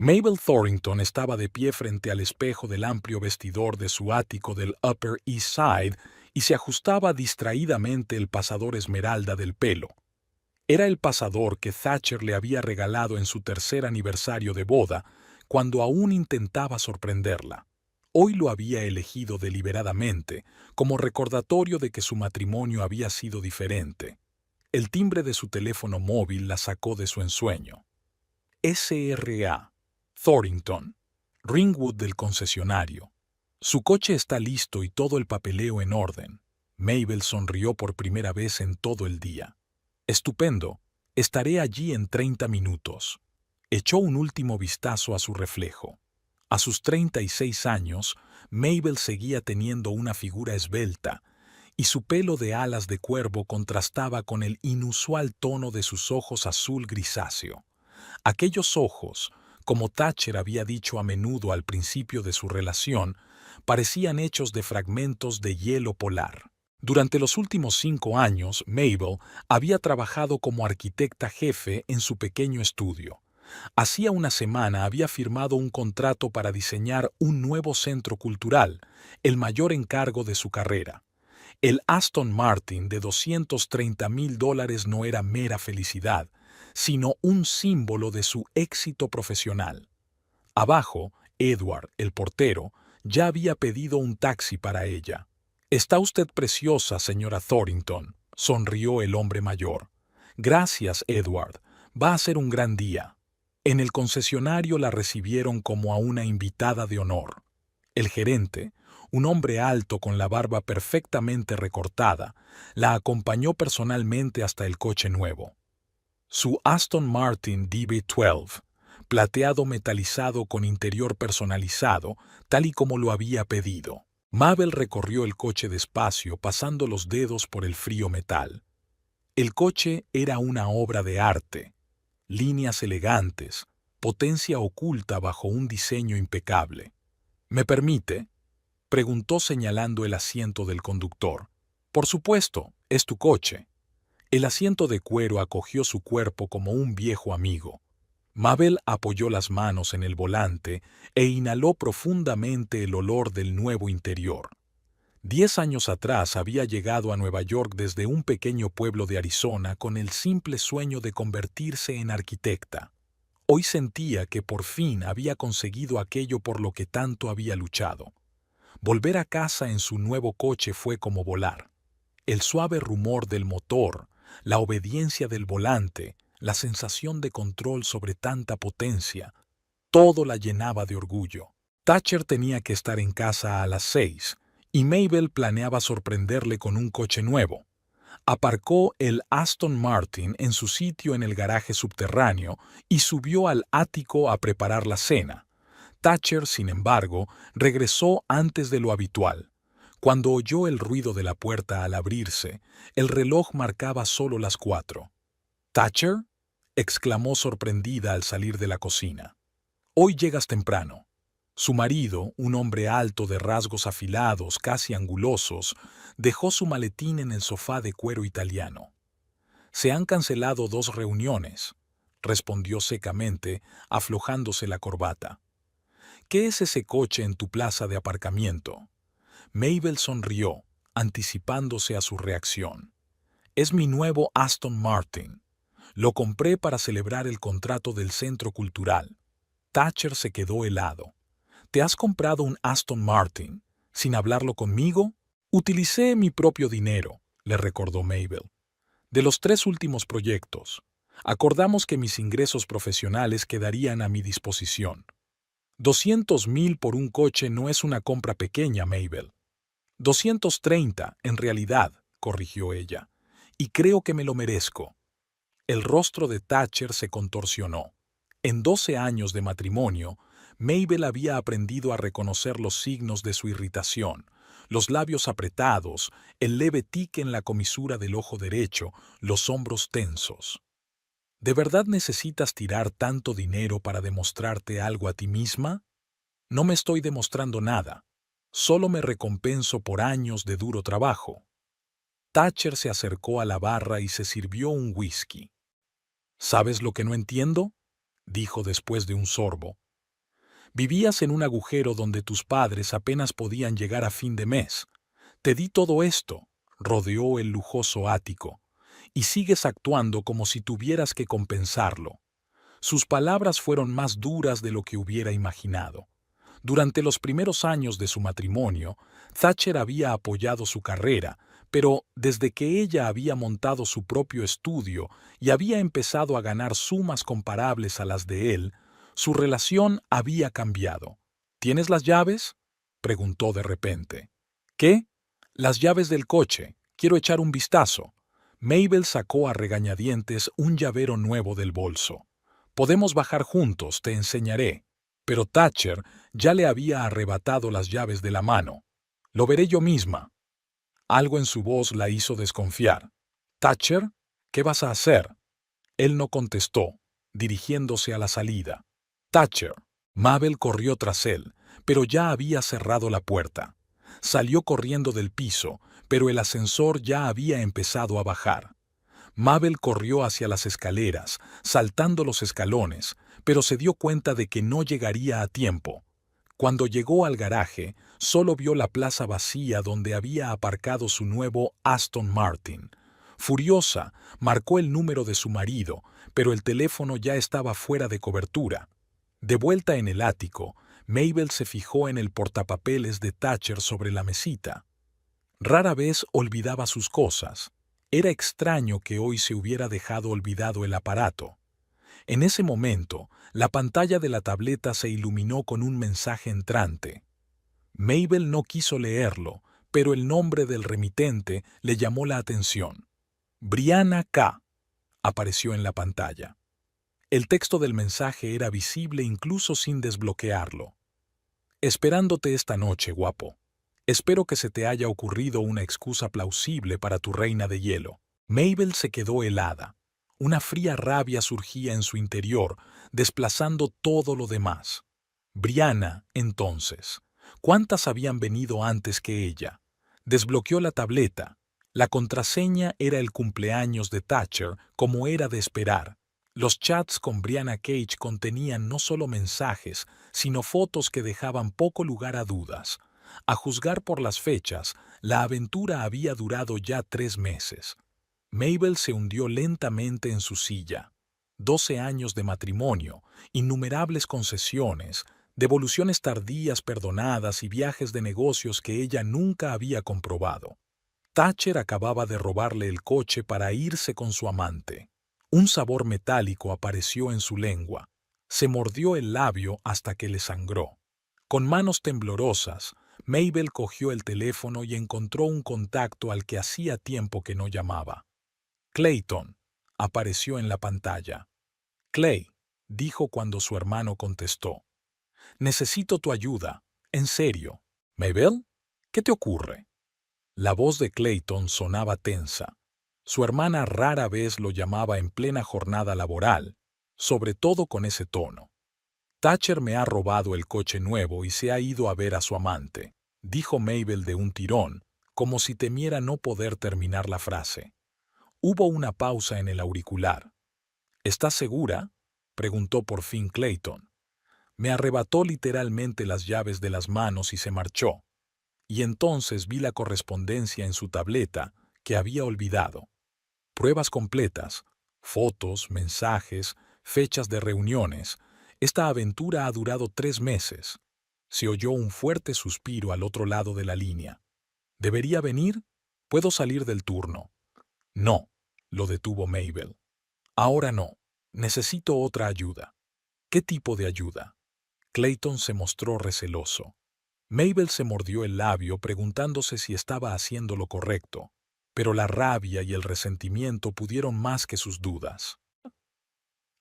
Mabel Thornton estaba de pie frente al espejo del amplio vestidor de su ático del Upper East Side y se ajustaba distraídamente el pasador esmeralda del pelo. Era el pasador que Thatcher le había regalado en su tercer aniversario de boda, cuando aún intentaba sorprenderla. Hoy lo había elegido deliberadamente, como recordatorio de que su matrimonio había sido diferente. El timbre de su teléfono móvil la sacó de su ensueño. S.R.A. Thornton, Ringwood del concesionario. Su coche está listo y todo el papeleo en orden. Mabel sonrió por primera vez en todo el día. Estupendo, estaré allí en 30 minutos. Echó un último vistazo a su reflejo. A sus 36 años, Mabel seguía teniendo una figura esbelta, y su pelo de alas de cuervo contrastaba con el inusual tono de sus ojos azul grisáceo. Aquellos ojos, como Thatcher había dicho a menudo al principio de su relación, parecían hechos de fragmentos de hielo polar. Durante los últimos 5 años, Mabel había trabajado como arquitecta jefe en su pequeño estudio. Hacía una semana había firmado un contrato para diseñar un nuevo centro cultural, el mayor encargo de su carrera. El Aston Martin de $230,000 no era mera felicidad, sino un símbolo de su éxito profesional. Abajo, Edward, el portero, ya había pedido un taxi para ella. «Está usted preciosa, señora Thornton», sonrió el hombre mayor. «Gracias, Edward. Va a ser un gran día». En el concesionario la recibieron como a una invitada de honor. El gerente, un hombre alto con la barba perfectamente recortada, la acompañó personalmente hasta el coche nuevo. Su Aston Martin DB12, plateado metalizado con interior personalizado, tal y como lo había pedido. Mabel recorrió el coche despacio, pasando los dedos por el frío metal. El coche era una obra de arte. Líneas elegantes, potencia oculta bajo un diseño impecable. «¿Me permite?», preguntó señalando el asiento del conductor. «Por supuesto, es tu coche». El asiento de cuero acogió su cuerpo como un viejo amigo. Mabel apoyó las manos en el volante e inhaló profundamente el olor del nuevo interior. 10 años atrás había llegado a Nueva York desde un pequeño pueblo de Arizona con el simple sueño de convertirse en arquitecta. Hoy sentía que por fin había conseguido aquello por lo que tanto había luchado. Volver a casa en su nuevo coche fue como volar. El suave rumor del motor, la obediencia del volante, la sensación de control sobre tanta potencia, todo la llenaba de orgullo. Thatcher tenía que estar en casa a las 6, y Mabel planeaba sorprenderle con un coche nuevo. Aparcó el Aston Martin en su sitio en el garaje subterráneo y subió al ático a preparar la cena. Thatcher, sin embargo, regresó antes de lo habitual. Cuando oyó el ruido de la puerta al abrirse, el reloj marcaba solo las 4. «¿Thatcher?», exclamó sorprendida al salir de la cocina. «Hoy llegas temprano». Su marido, un hombre alto de rasgos afilados, casi angulosos, dejó su maletín en el sofá de cuero italiano. «Se han cancelado 2 reuniones», respondió secamente, aflojándose la corbata. «¿Qué es ese coche en tu plaza de aparcamiento?». Mabel sonrió, anticipándose a su reacción. «Es mi nuevo Aston Martin. Lo compré para celebrar el contrato del centro cultural». Thatcher se quedó helado. «¿Te has comprado un Aston Martin sin hablarlo conmigo?». «Utilicé mi propio dinero», le recordó Mabel. «De los 3 últimos proyectos. Acordamos que mis ingresos profesionales quedarían a mi disposición». «200,000 por un coche no es una compra pequeña, Mabel». «230, en realidad», corrigió ella, «y creo que me lo merezco». El rostro de Thatcher se contorsionó. En 12 años de matrimonio, Mabel había aprendido a reconocer los signos de su irritación, los labios apretados, el leve tic en la comisura del ojo derecho, los hombros tensos. ¿De verdad necesitas tirar tanto dinero para demostrarte algo a ti misma? No me estoy demostrando nada. Solo me recompenso por años de duro trabajo. Thatcher se acercó a la barra y se sirvió un whisky. ¿Sabes lo que no entiendo?, dijo después de un sorbo. Vivías en un agujero donde tus padres apenas podían llegar a fin de mes. Te di todo esto, rodeó el lujoso ático, y sigues actuando como si tuvieras que compensarlo. Sus palabras fueron más duras de lo que hubiera imaginado. Durante los primeros años de su matrimonio, Thatcher había apoyado su carrera, pero desde que ella había montado su propio estudio y había empezado a ganar sumas comparables a las de él, su relación había cambiado. ¿Tienes las llaves?, preguntó de repente. ¿Qué? Las llaves del coche. Quiero echar un vistazo. Mabel sacó a regañadientes un llavero nuevo del bolso. Podemos bajar juntos, te enseñaré. Pero Thatcher ya le había arrebatado las llaves de la mano. Lo veré yo misma. Algo en su voz la hizo desconfiar. «Thatcher, ¿qué vas a hacer?». Él no contestó, dirigiéndose a la salida. «Thatcher». Mabel corrió tras él, pero ya había cerrado la puerta. Salió corriendo del piso, pero el ascensor ya había empezado a bajar. Mabel corrió hacia las escaleras, saltando los escalones, pero se dio cuenta de que no llegaría a tiempo. Cuando llegó al garaje, solo vio la plaza vacía donde había aparcado su nuevo Aston Martin. Furiosa, marcó el número de su marido, pero el teléfono ya estaba fuera de cobertura. De vuelta en el ático, Mabel se fijó en el portapapeles de Thatcher sobre la mesita. Rara vez olvidaba sus cosas. Era extraño que hoy se hubiera dejado olvidado el aparato. En ese momento, la pantalla de la tableta se iluminó con un mensaje entrante. Mabel no quiso leerlo, pero el nombre del remitente le llamó la atención. Brianna K. apareció en la pantalla. El texto del mensaje era visible incluso sin desbloquearlo. Esperándote esta noche, guapo. Espero que se te haya ocurrido una excusa plausible para tu reina de hielo. Mabel se quedó helada. Una fría rabia surgía en su interior, desplazando todo lo demás. Brianna, entonces. ¿Cuántas habían venido antes que ella? Desbloqueó la tableta. La contraseña era el cumpleaños de Thatcher, como era de esperar. Los chats con Brianna Cage contenían no solo mensajes, sino fotos que dejaban poco lugar a dudas. A juzgar por las fechas, la aventura había durado ya 3 meses. Mabel se hundió lentamente en su silla. 12 años de matrimonio, innumerables concesiones, devoluciones tardías perdonadas y viajes de negocios que ella nunca había comprobado. Thatcher acababa de robarle el coche para irse con su amante. Un sabor metálico apareció en su lengua. Se mordió el labio hasta que le sangró. Con manos temblorosas, Mabel cogió el teléfono y encontró un contacto al que hacía tiempo que no llamaba. Clayton apareció en la pantalla. Clay, dijo cuando su hermano contestó. Necesito tu ayuda, en serio. ¿Mabel? ¿Qué te ocurre? La voz de Clayton sonaba tensa. Su hermana rara vez lo llamaba en plena jornada laboral, sobre todo con ese tono. Thatcher me ha robado el coche nuevo y se ha ido a ver a su amante, dijo Mabel de un tirón, como si temiera no poder terminar la frase. Hubo una pausa en el auricular. ¿Estás segura?, preguntó por fin Clayton. Me arrebató literalmente las llaves de las manos y se marchó. Y entonces vi la correspondencia en su tableta que había olvidado. Pruebas completas, fotos, mensajes, fechas de reuniones. Esta aventura ha durado 3 meses. Se oyó un fuerte suspiro al otro lado de la línea. ¿Debería venir? Puedo salir del turno. No, lo detuvo Mabel. Ahora no. Necesito otra ayuda. ¿Qué tipo de ayuda? Clayton se mostró receloso. Mabel se mordió el labio preguntándose si estaba haciendo lo correcto, pero la rabia y el resentimiento pudieron más que sus dudas.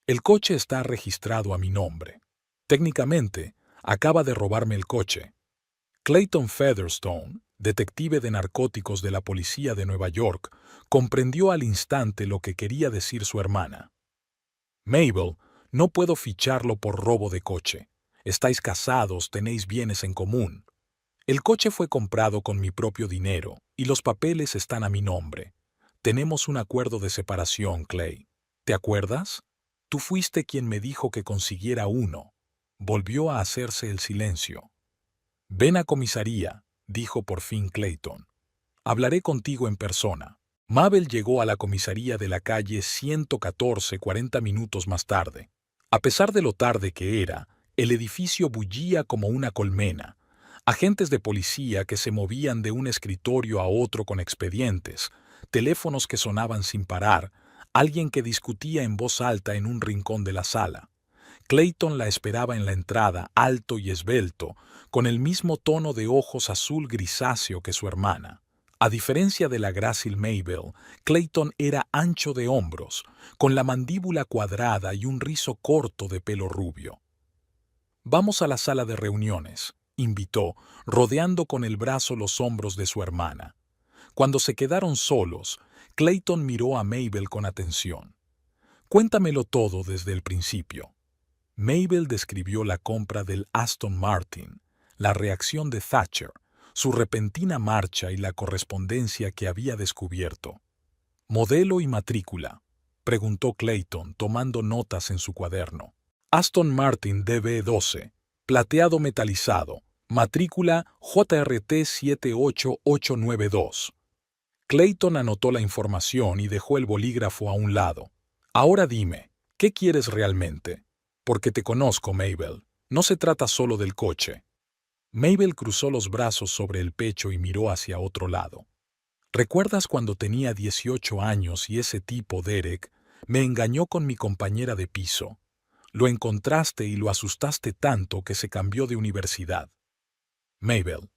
El coche está registrado a mi nombre. Técnicamente, acaba de robarme el coche. Clayton Featherstone, detective de narcóticos de la policía de Nueva York, comprendió al instante lo que quería decir su hermana. Mabel, no puedo ficharlo por robo de coche. Estáis casados, tenéis bienes en común. El coche fue comprado con mi propio dinero y los papeles están a mi nombre. Tenemos un acuerdo de separación, Clay. ¿Te acuerdas? Tú fuiste quien me dijo que consiguiera uno. Volvió a hacerse el silencio. «Ven a comisaría», dijo por fin Clayton. «Hablaré contigo en persona». Mabel llegó a la comisaría de la calle 114 40 minutos más tarde. A pesar de lo tarde que era, el edificio bullía como una colmena. Agentes de policía que se movían de un escritorio a otro con expedientes, teléfonos que sonaban sin parar, alguien que discutía en voz alta en un rincón de la sala. Clayton la esperaba en la entrada, alto y esbelto, con el mismo tono de ojos azul grisáceo que su hermana. A diferencia de la grácil Mabel, Clayton era ancho de hombros, con la mandíbula cuadrada y un rizo corto de pelo rubio. «Vamos a la sala de reuniones», invitó, rodeando con el brazo los hombros de su hermana. Cuando se quedaron solos, Clayton miró a Mabel con atención. «Cuéntamelo todo desde el principio». Mabel describió la compra del Aston Martin, la reacción de Thatcher, su repentina marcha y la correspondencia que había descubierto. «¿Modelo y matrícula?», preguntó Clayton, tomando notas en su cuaderno. «Aston Martin DB12, plateado metalizado, matrícula JRT 78892». Clayton anotó la información y dejó el bolígrafo a un lado. «Ahora dime, ¿qué quieres realmente? Porque te conozco, Mabel. No se trata solo del coche». Mabel cruzó los brazos sobre el pecho y miró hacia otro lado. «¿Recuerdas cuando tenía 18 años y ese tipo, Derek, me engañó con mi compañera de piso? Lo encontraste y lo asustaste tanto que se cambió de universidad». «Mabel,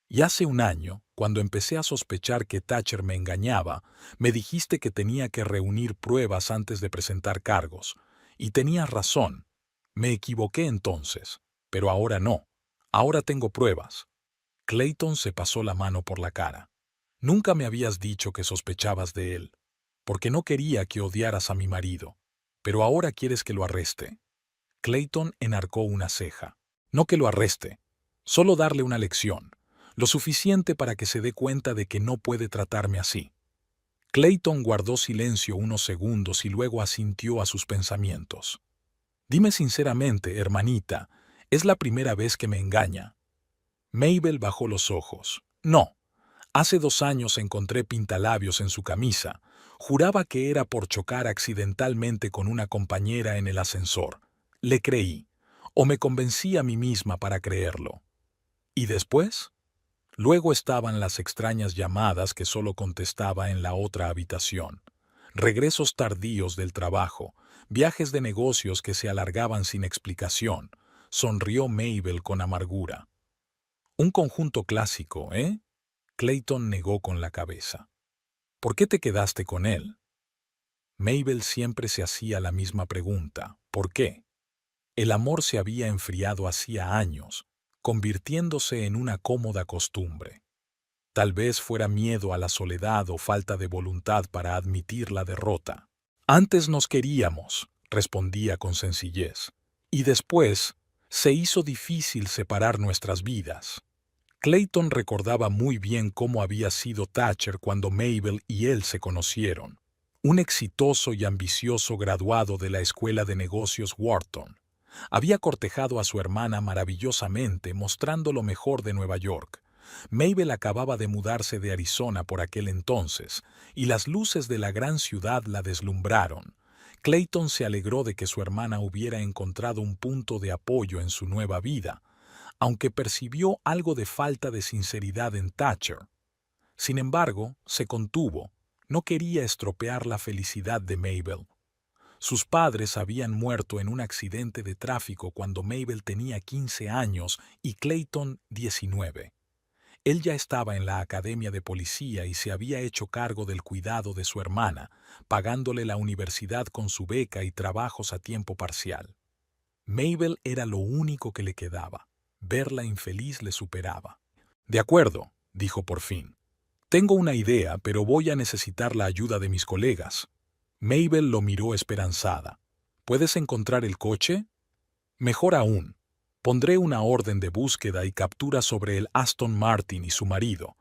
y hace un año, cuando empecé a sospechar que Thatcher me engañaba, me dijiste que tenía que reunir pruebas antes de presentar cargos. Y tenías razón. Me equivoqué entonces, pero ahora no. Ahora tengo pruebas». Clayton se pasó la mano por la cara. «Nunca me habías dicho que sospechabas de él, porque no quería que odiaras a mi marido. Pero ahora quieres que lo arreste». Clayton enarcó una ceja. «No que lo arreste, solo darle una lección, lo suficiente para que se dé cuenta de que no puede tratarme así». Clayton guardó silencio unos segundos y luego asintió a sus pensamientos. «Dime sinceramente, hermanita, ¿es la primera vez que me engaña?» Mabel bajó los ojos. «No. Hace 2 años encontré pintalabios en su camisa. Juraba que era por chocar accidentalmente con una compañera en el ascensor. Le creí, o me convencí a mí misma para creerlo. ¿Y después?» Luego estaban las extrañas llamadas que solo contestaba en la otra habitación, regresos tardíos del trabajo, viajes de negocios que se alargaban sin explicación. Sonrió Mabel con amargura. «Un conjunto clásico, ¿eh?» Clayton negó con la cabeza. «¿Por qué te quedaste con él?» Mabel siempre se hacía la misma pregunta. ¿Por qué? El amor se había enfriado hacía años, convirtiéndose en una cómoda costumbre. Tal vez fuera miedo a la soledad o falta de voluntad para admitir la derrota. «Antes nos queríamos», respondía con sencillez, «y después se hizo difícil separar nuestras vidas». Clayton recordaba muy bien cómo había sido Thatcher cuando Mabel y él se conocieron. Un exitoso y ambicioso graduado de la Escuela de Negocios Wharton. Había cortejado a su hermana maravillosamente, mostrando lo mejor de Nueva York. Mabel acababa de mudarse de Arizona por aquel entonces, y las luces de la gran ciudad la deslumbraron. Clayton se alegró de que su hermana hubiera encontrado un punto de apoyo en su nueva vida, aunque percibió algo de falta de sinceridad en Thatcher. Sin embargo, se contuvo. No quería estropear la felicidad de Mabel. Sus padres habían muerto en un accidente de tráfico cuando Mabel tenía 15 años y Clayton 19. Él ya estaba en la academia de policía y se había hecho cargo del cuidado de su hermana, pagándole la universidad con su beca y trabajos a tiempo parcial. Mabel era lo único que le quedaba. Verla infeliz le superaba. «De acuerdo», dijo por fin. «Tengo una idea, pero voy a necesitar la ayuda de mis colegas». Mabel lo miró esperanzada. «¿Puedes encontrar el coche?» «Mejor aún. Pondré una orden de búsqueda y captura sobre el Aston Martin y su marido.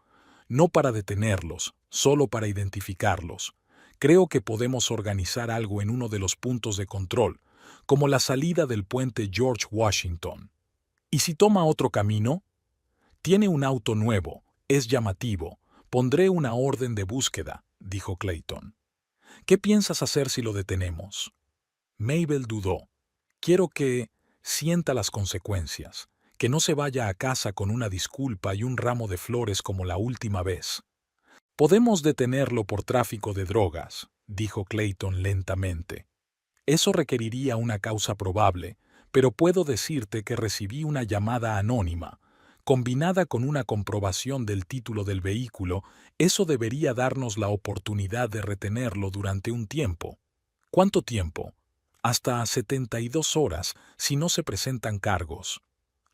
No para detenerlos, solo para identificarlos. Creo que podemos organizar algo en uno de los puntos de control, como la salida del puente George Washington. ¿Y si toma otro camino? Tiene un auto nuevo, es llamativo. Pondré una orden de búsqueda, dijo Clayton. ¿Qué piensas hacer si lo detenemos? Mabel dudó. Quiero que sienta las consecuencias, que no se vaya a casa con una disculpa y un ramo de flores como la última vez. Podemos detenerlo por tráfico de drogas, dijo Clayton lentamente. Eso requeriría una causa probable, pero puedo decirte que recibí una llamada anónima. Combinada con una comprobación del título del vehículo, eso debería darnos la oportunidad de retenerlo durante un tiempo. ¿Cuánto tiempo? Hasta 72 horas, si no se presentan cargos.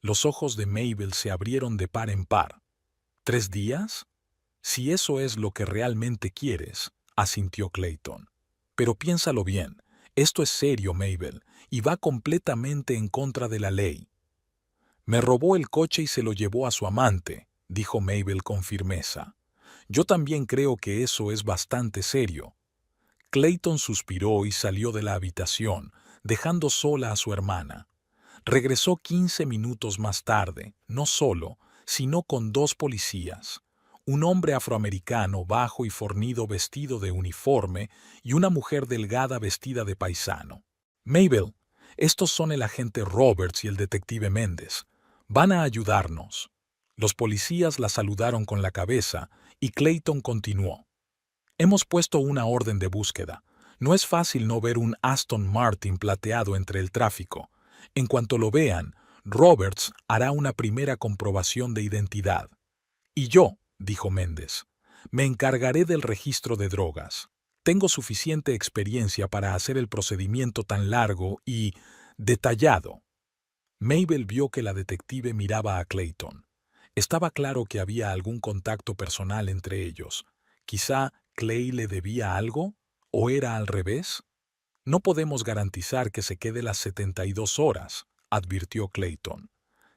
Los ojos de Mabel se abrieron de par en par. ¿3 días? Si eso es lo que realmente quieres, asintió Clayton. Pero piénsalo bien, esto es serio, Mabel, y va completamente en contra de la ley. Me robó el coche y se lo llevó a su amante, dijo Mabel con firmeza. Yo también creo que eso es bastante serio. Clayton suspiró y salió de la habitación, dejando sola a su hermana. Regresó 15 minutos más tarde, no solo, sino con 2 policías. Un hombre afroamericano bajo y fornido vestido de uniforme y una mujer delgada vestida de paisano. Mabel, estos son el agente Roberts y el detective Méndez. Van a ayudarnos. Los policías la saludaron con la cabeza y Clayton continuó. Hemos puesto una orden de búsqueda. No es fácil no ver un Aston Martin plateado entre el tráfico. En cuanto lo vean, Roberts hará una primera comprobación de identidad. Y yo, dijo Méndez, me encargaré del registro de drogas. Tengo suficiente experiencia para hacer el procedimiento tan largo y detallado. Mabel vio que la detective miraba a Clayton. Estaba claro que había algún contacto personal entre ellos. Quizá Clay le debía algo, ¿o era al revés? No podemos garantizar que se quede las 72 horas, advirtió Clayton.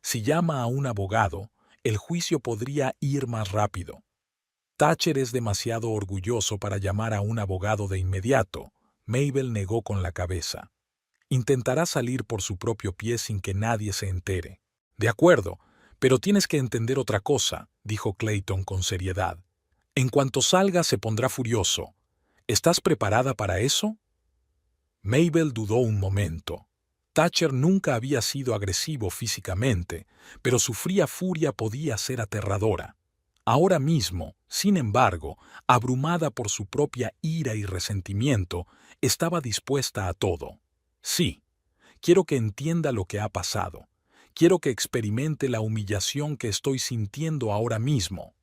Si llama a un abogado, el juicio podría ir más rápido. Thatcher es demasiado orgulloso para llamar a un abogado de inmediato. Mabel negó con la cabeza. Intentará salir por su propio pie sin que nadie se entere. De acuerdo, pero tienes que entender otra cosa, dijo Clayton con seriedad. En cuanto salga se pondrá furioso. ¿Estás preparada para eso? Mabel dudó un momento. Thatcher nunca había sido agresivo físicamente, pero su fría furia podía ser aterradora. Ahora mismo, sin embargo, abrumada por su propia ira y resentimiento, estaba dispuesta a todo. Sí, quiero que entienda lo que ha pasado. Quiero que experimente la humillación que estoy sintiendo ahora mismo.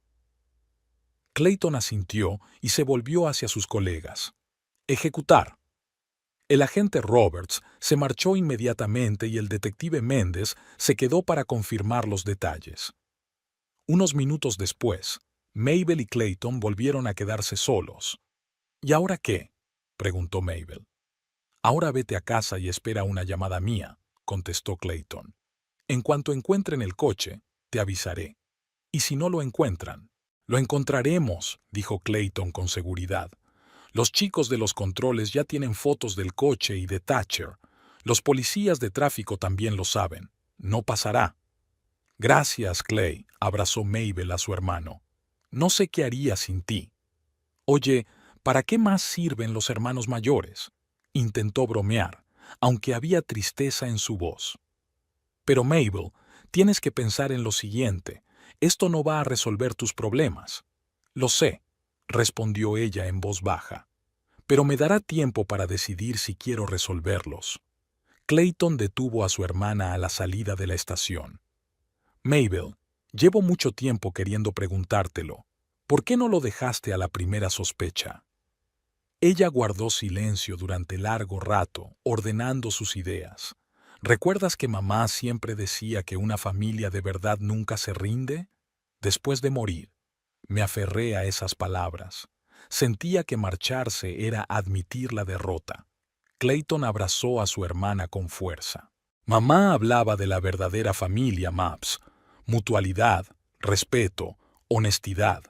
Clayton asintió y se volvió hacia sus colegas. Ejecutar. El agente Roberts se marchó inmediatamente y el detective Méndez se quedó para confirmar los detalles. Unos minutos después, Mabel y Clayton volvieron a quedarse solos. ¿Y ahora qué?, preguntó Mabel. Ahora vete a casa y espera una llamada mía, contestó Clayton. En cuanto encuentren el coche, te avisaré. ¿Y si no lo encuentran? Lo encontraremos, dijo Clayton con seguridad. Los chicos de los controles ya tienen fotos del coche y de Thatcher. Los policías de tráfico también lo saben. No pasará. Gracias, Clay, abrazó Mabel a su hermano. No sé qué haría sin ti. Oye, ¿para qué más sirven los hermanos mayores? Intentó bromear, aunque había tristeza en su voz. Pero Mabel, tienes que pensar en lo siguiente. Esto no va a resolver tus problemas. Lo sé, respondió ella en voz baja. Pero me dará tiempo para decidir si quiero resolverlos. Clayton detuvo a su hermana a la salida de la estación. Mabel, llevo mucho tiempo queriendo preguntártelo. ¿Por qué no lo dejaste a la primera sospecha? Ella guardó silencio durante largo rato, ordenando sus ideas. ¿Recuerdas que mamá siempre decía que una familia de verdad nunca se rinde? Después de morir, me aferré a esas palabras. Sentía que marcharse era admitir la derrota. Clayton abrazó a su hermana con fuerza. Mamá hablaba de la verdadera familia, Maps. Mutualidad, respeto, honestidad,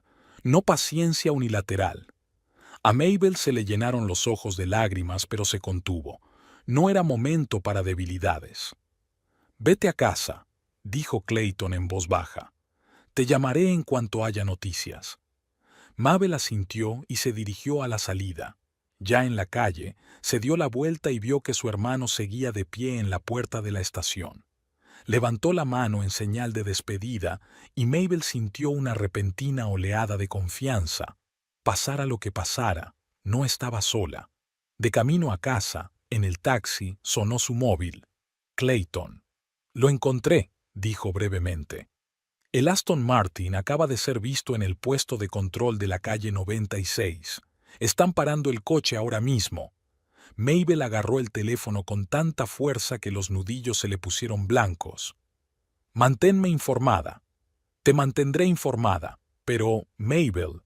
no paciencia unilateral. A Mabel se le llenaron los ojos de lágrimas, pero se contuvo. No era momento para debilidades. «Vete a casa», dijo Clayton en voz baja. «Te llamaré en cuanto haya noticias». Mabel asintió y se dirigió a la salida. Ya en la calle, se dio la vuelta y vio que su hermano seguía de pie en la puerta de la estación. Levantó la mano en señal de despedida y Mabel sintió una repentina oleada de confianza. Pasara lo que pasara, no estaba sola. De camino a casa, en el taxi, sonó su móvil. Clayton. «Lo encontré», dijo brevemente. «El Aston Martin acaba de ser visto en el puesto de control de la calle 96. Están parando el coche ahora mismo». Mabel agarró el teléfono con tanta fuerza que los nudillos se le pusieron blancos. «Manténme informada». «Te mantendré informada, pero, Mabel,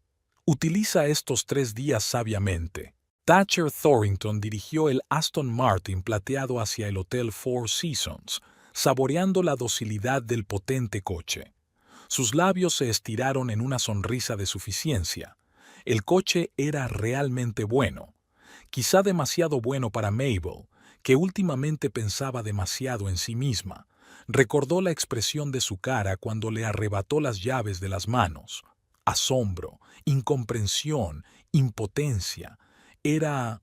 utiliza estos 3 días sabiamente». Thatcher Thornton dirigió el Aston Martin plateado hacia el Hotel Four Seasons, saboreando la docilidad del potente coche. Sus labios se estiraron en una sonrisa de suficiencia. El coche era realmente bueno. Quizá demasiado bueno para Mabel, que últimamente pensaba demasiado en sí misma. Recordó la expresión de su cara cuando le arrebató las llaves de las manos. Asombro, incomprensión, impotencia. Era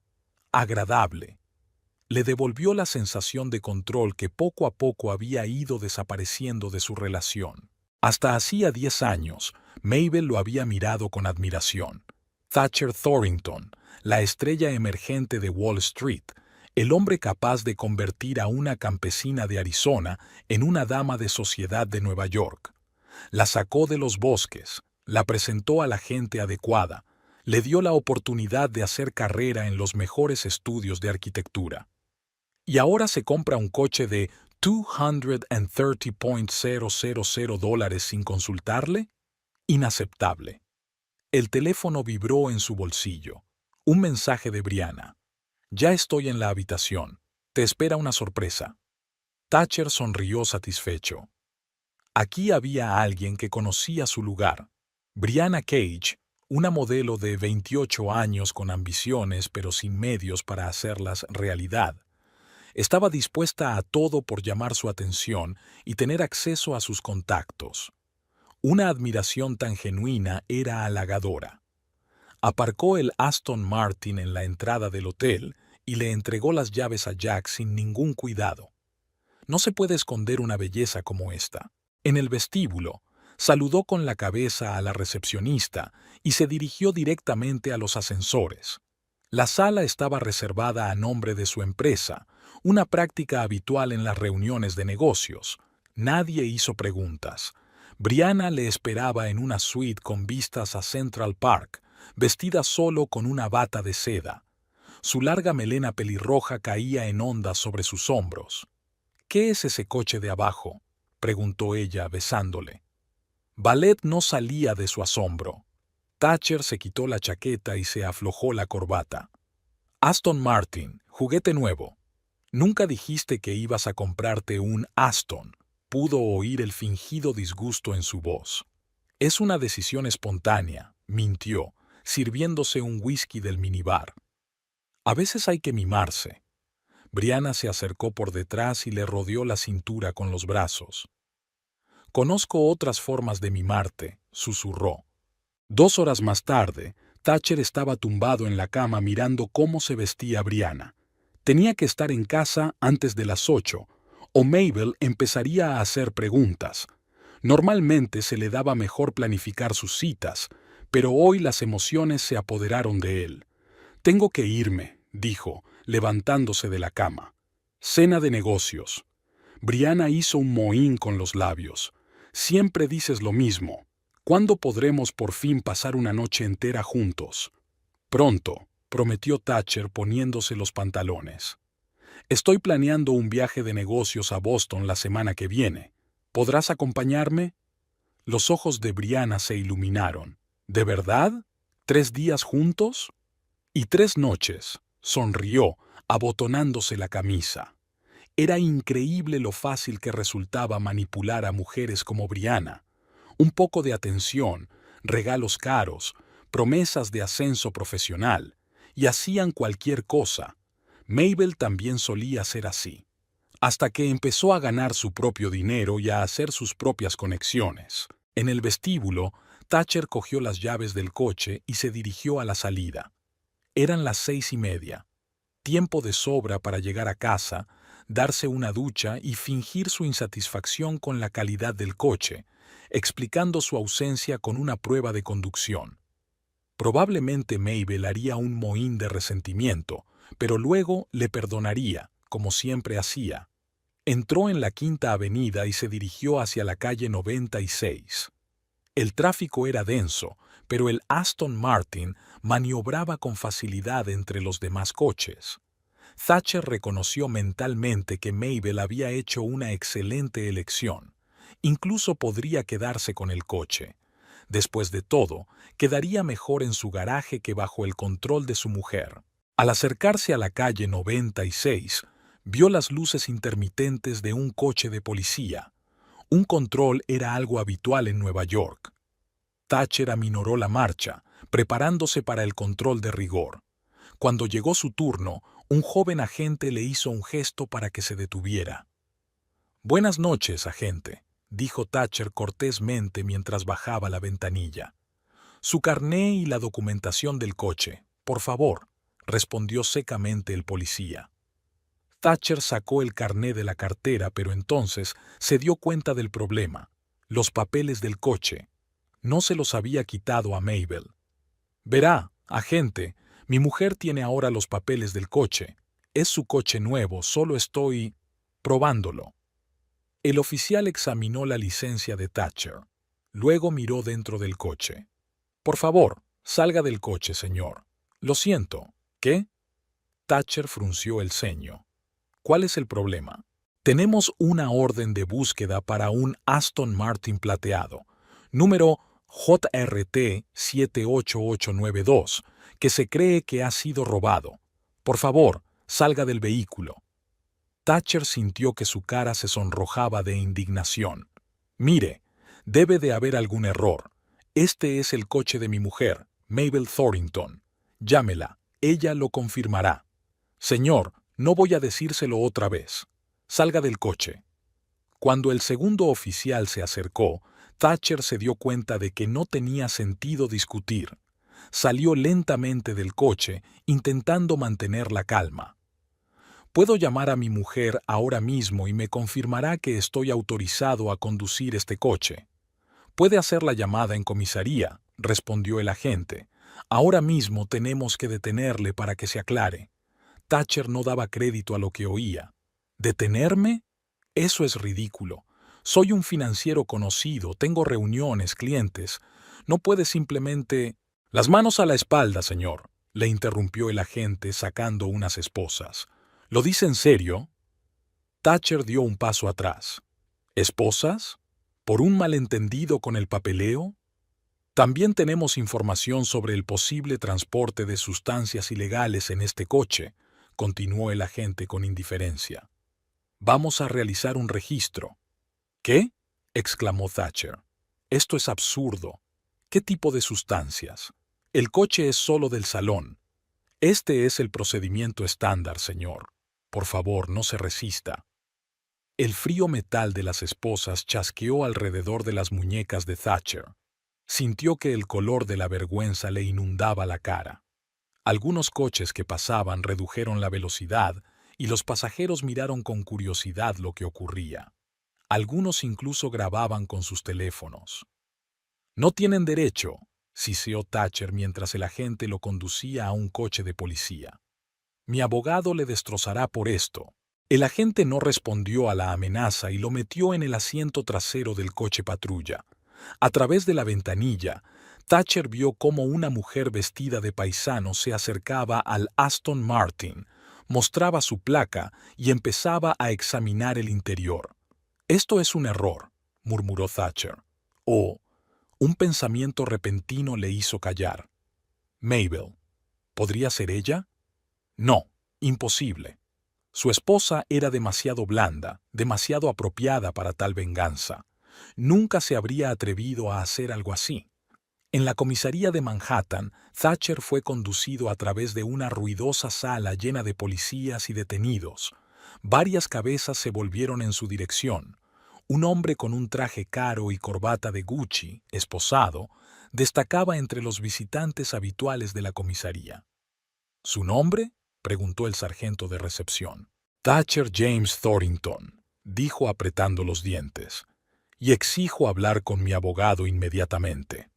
agradable. Le devolvió la sensación de control que poco a poco había ido desapareciendo de su relación. Hasta hacía 10 años, Mabel lo había mirado con admiración. Thatcher Thornton, la estrella emergente de Wall Street, el hombre capaz de convertir a una campesina de Arizona en una dama de sociedad de Nueva York. La sacó de los bosques, la presentó a la gente adecuada, le dio la oportunidad de hacer carrera en los mejores estudios de arquitectura. Y ahora se compra un coche de $230,000 sin consultarle? Inaceptable. El teléfono vibró en su bolsillo. Un mensaje de Brianna. «Ya estoy en la habitación. Te espera una sorpresa». Thatcher sonrió satisfecho. Aquí había alguien que conocía su lugar. Brianna Cage, una modelo de 28 años con ambiciones pero sin medios para hacerlas realidad. Estaba dispuesta a todo por llamar su atención y tener acceso a sus contactos. Una admiración tan genuina era halagadora. Aparcó el Aston Martin en la entrada del hotel y le entregó las llaves a Jack sin ningún cuidado. No se puede esconder una belleza como esta. En el vestíbulo, saludó con la cabeza a la recepcionista y se dirigió directamente a los ascensores. La sala estaba reservada a nombre de su empresa, una práctica habitual en las reuniones de negocios. Nadie hizo preguntas. Brianna le esperaba en una suite con vistas a Central Park, vestida solo con una bata de seda. Su larga melena pelirroja caía en ondas sobre sus hombros. «¿Qué es ese coche de abajo?», preguntó ella, besándole. Ballet no salía de su asombro. Thatcher se quitó la chaqueta y se aflojó la corbata. «Aston Martin, juguete nuevo». «Nunca dijiste que ibas a comprarte un Aston», pudo oír el fingido disgusto en su voz. «Es una decisión espontánea», mintió, sirviéndose un whisky del minibar. «A veces hay que mimarse». Brianna se acercó por detrás y le rodeó la cintura con los brazos. «Conozco otras formas de mimarte», susurró. 2 horas más tarde, Thatcher estaba tumbado en la cama mirando cómo se vestía Brianna. Tenía que estar en casa antes de las 8, o Mabel empezaría a hacer preguntas. Normalmente se le daba mejor planificar sus citas, pero hoy las emociones se apoderaron de él. «Tengo que irme», dijo, levantándose de la cama. «Cena de negocios». Brianna hizo un mohín con los labios. «Siempre dices lo mismo. ¿Cuándo podremos por fin pasar una noche entera juntos?» «Pronto», prometió Thatcher poniéndose los pantalones. «Estoy planeando un viaje de negocios a Boston la semana que viene. ¿Podrás acompañarme?» Los ojos de Brianna se iluminaron. «¿De verdad? ¿3 días juntos?» «Y 3 noches», sonrió, abotonándose la camisa. Era increíble lo fácil que resultaba manipular a mujeres como Brianna. Un poco de atención, regalos caros, promesas de ascenso profesional, y hacían cualquier cosa. Mabel también solía ser así, hasta que empezó a ganar su propio dinero y a hacer sus propias conexiones. En el vestíbulo, Thatcher cogió las llaves del coche y se dirigió a la salida. Eran las 6:30. Tiempo de sobra para llegar a casa, darse una ducha y fingir su insatisfacción con la calidad del coche, explicando su ausencia con una prueba de conducción. Probablemente Mabel haría un mohín de resentimiento, pero luego le perdonaría, como siempre hacía. Entró en la Quinta Avenida y se dirigió hacia la calle 96. El tráfico era denso, pero el Aston Martin maniobraba con facilidad entre los demás coches. Thatcher reconoció mentalmente que Mabel había hecho una excelente elección. Incluso podría quedarse con el coche. Después de todo, quedaría mejor en su garaje que bajo el control de su mujer. Al acercarse a la calle 96, vio las luces intermitentes de un coche de policía. Un control era algo habitual en Nueva York. Thatcher aminoró la marcha, preparándose para el control de rigor. Cuando llegó su turno, un joven agente le hizo un gesto para que se detuviera. «Buenas noches, agente», dijo Thatcher cortésmente mientras bajaba la ventanilla. «Su carné y la documentación del coche, por favor», respondió secamente el policía. Thatcher sacó el carné de la cartera, pero entonces se dio cuenta del problema. Los papeles del coche. No se los había quitado a Mabel. «Verá, agente, mi mujer tiene ahora los papeles del coche. Es su coche nuevo, solo estoy probándolo». El oficial examinó la licencia de Thatcher. Luego miró dentro del coche. «Por favor, salga del coche, señor». «Lo siento». «¿Qué?» Thatcher frunció el ceño. «¿Cuál es el problema?» «Tenemos una orden de búsqueda para un Aston Martin plateado, número JRT 78892, que se cree que ha sido robado. Por favor, salga del vehículo». Thatcher sintió que su cara se sonrojaba de indignación. «Mire, debe de haber algún error. Este es el coche de mi mujer, Mabel Thornton. Llámela, ella lo confirmará». «Señor, no voy a decírselo otra vez. Salga del coche». Cuando el segundo oficial se acercó, Thatcher se dio cuenta de que no tenía sentido discutir. Salió lentamente del coche, intentando mantener la calma. «Puedo llamar a mi mujer ahora mismo y me confirmará que estoy autorizado a conducir este coche». «Puede hacer la llamada en comisaría», respondió el agente. «Ahora mismo tenemos que detenerle para que se aclare». Thatcher no daba crédito a lo que oía. «¿Detenerme? Eso es ridículo. Soy un financiero conocido, tengo reuniones, clientes. No puede simplemente...» «Las manos a la espalda, señor», le interrumpió el agente sacando unas esposas. «¿Lo dice en serio?» Thatcher dio un paso atrás. «¿Esposas? ¿Por un malentendido con el papeleo?» «También tenemos información sobre el posible transporte de sustancias ilegales en este coche», continuó el agente con indiferencia. «Vamos a realizar un registro». «¿Qué?», exclamó Thatcher. «Esto es absurdo. ¿Qué tipo de sustancias? El coche es solo del salón. Este es el procedimiento estándar, señor. Por favor, no se resista». El frío metal de las esposas chasqueó alrededor de las muñecas de Thatcher. Sintió que el color de la vergüenza le inundaba la cara. Algunos coches que pasaban redujeron la velocidad y los pasajeros miraron con curiosidad lo que ocurría. Algunos incluso grababan con sus teléfonos. «No tienen derecho», siseó Thatcher mientras el agente lo conducía a un coche de policía. «Mi abogado le destrozará por esto». El agente no respondió a la amenaza y lo metió en el asiento trasero del coche patrulla. A través de la ventanilla, Thatcher vio cómo una mujer vestida de paisano se acercaba al Aston Martin, mostraba su placa y empezaba a examinar el interior. «Esto es un error», murmuró Thatcher. Un pensamiento repentino le hizo callar. «Mabel. ¿Podría ser ella?» «No, imposible». Su esposa era demasiado blanda, demasiado apropiada para tal venganza. Nunca se habría atrevido a hacer algo así. En la comisaría de Manhattan, Thatcher fue conducido a través de una ruidosa sala llena de policías y detenidos. Varias cabezas se volvieron en su dirección. Un hombre con un traje caro y corbata de Gucci, esposado, destacaba entre los visitantes habituales de la comisaría. ¿Su nombre?, preguntó el sargento de recepción. Thatcher James Thornton, dijo apretando los dientes, y exijo hablar con mi abogado inmediatamente.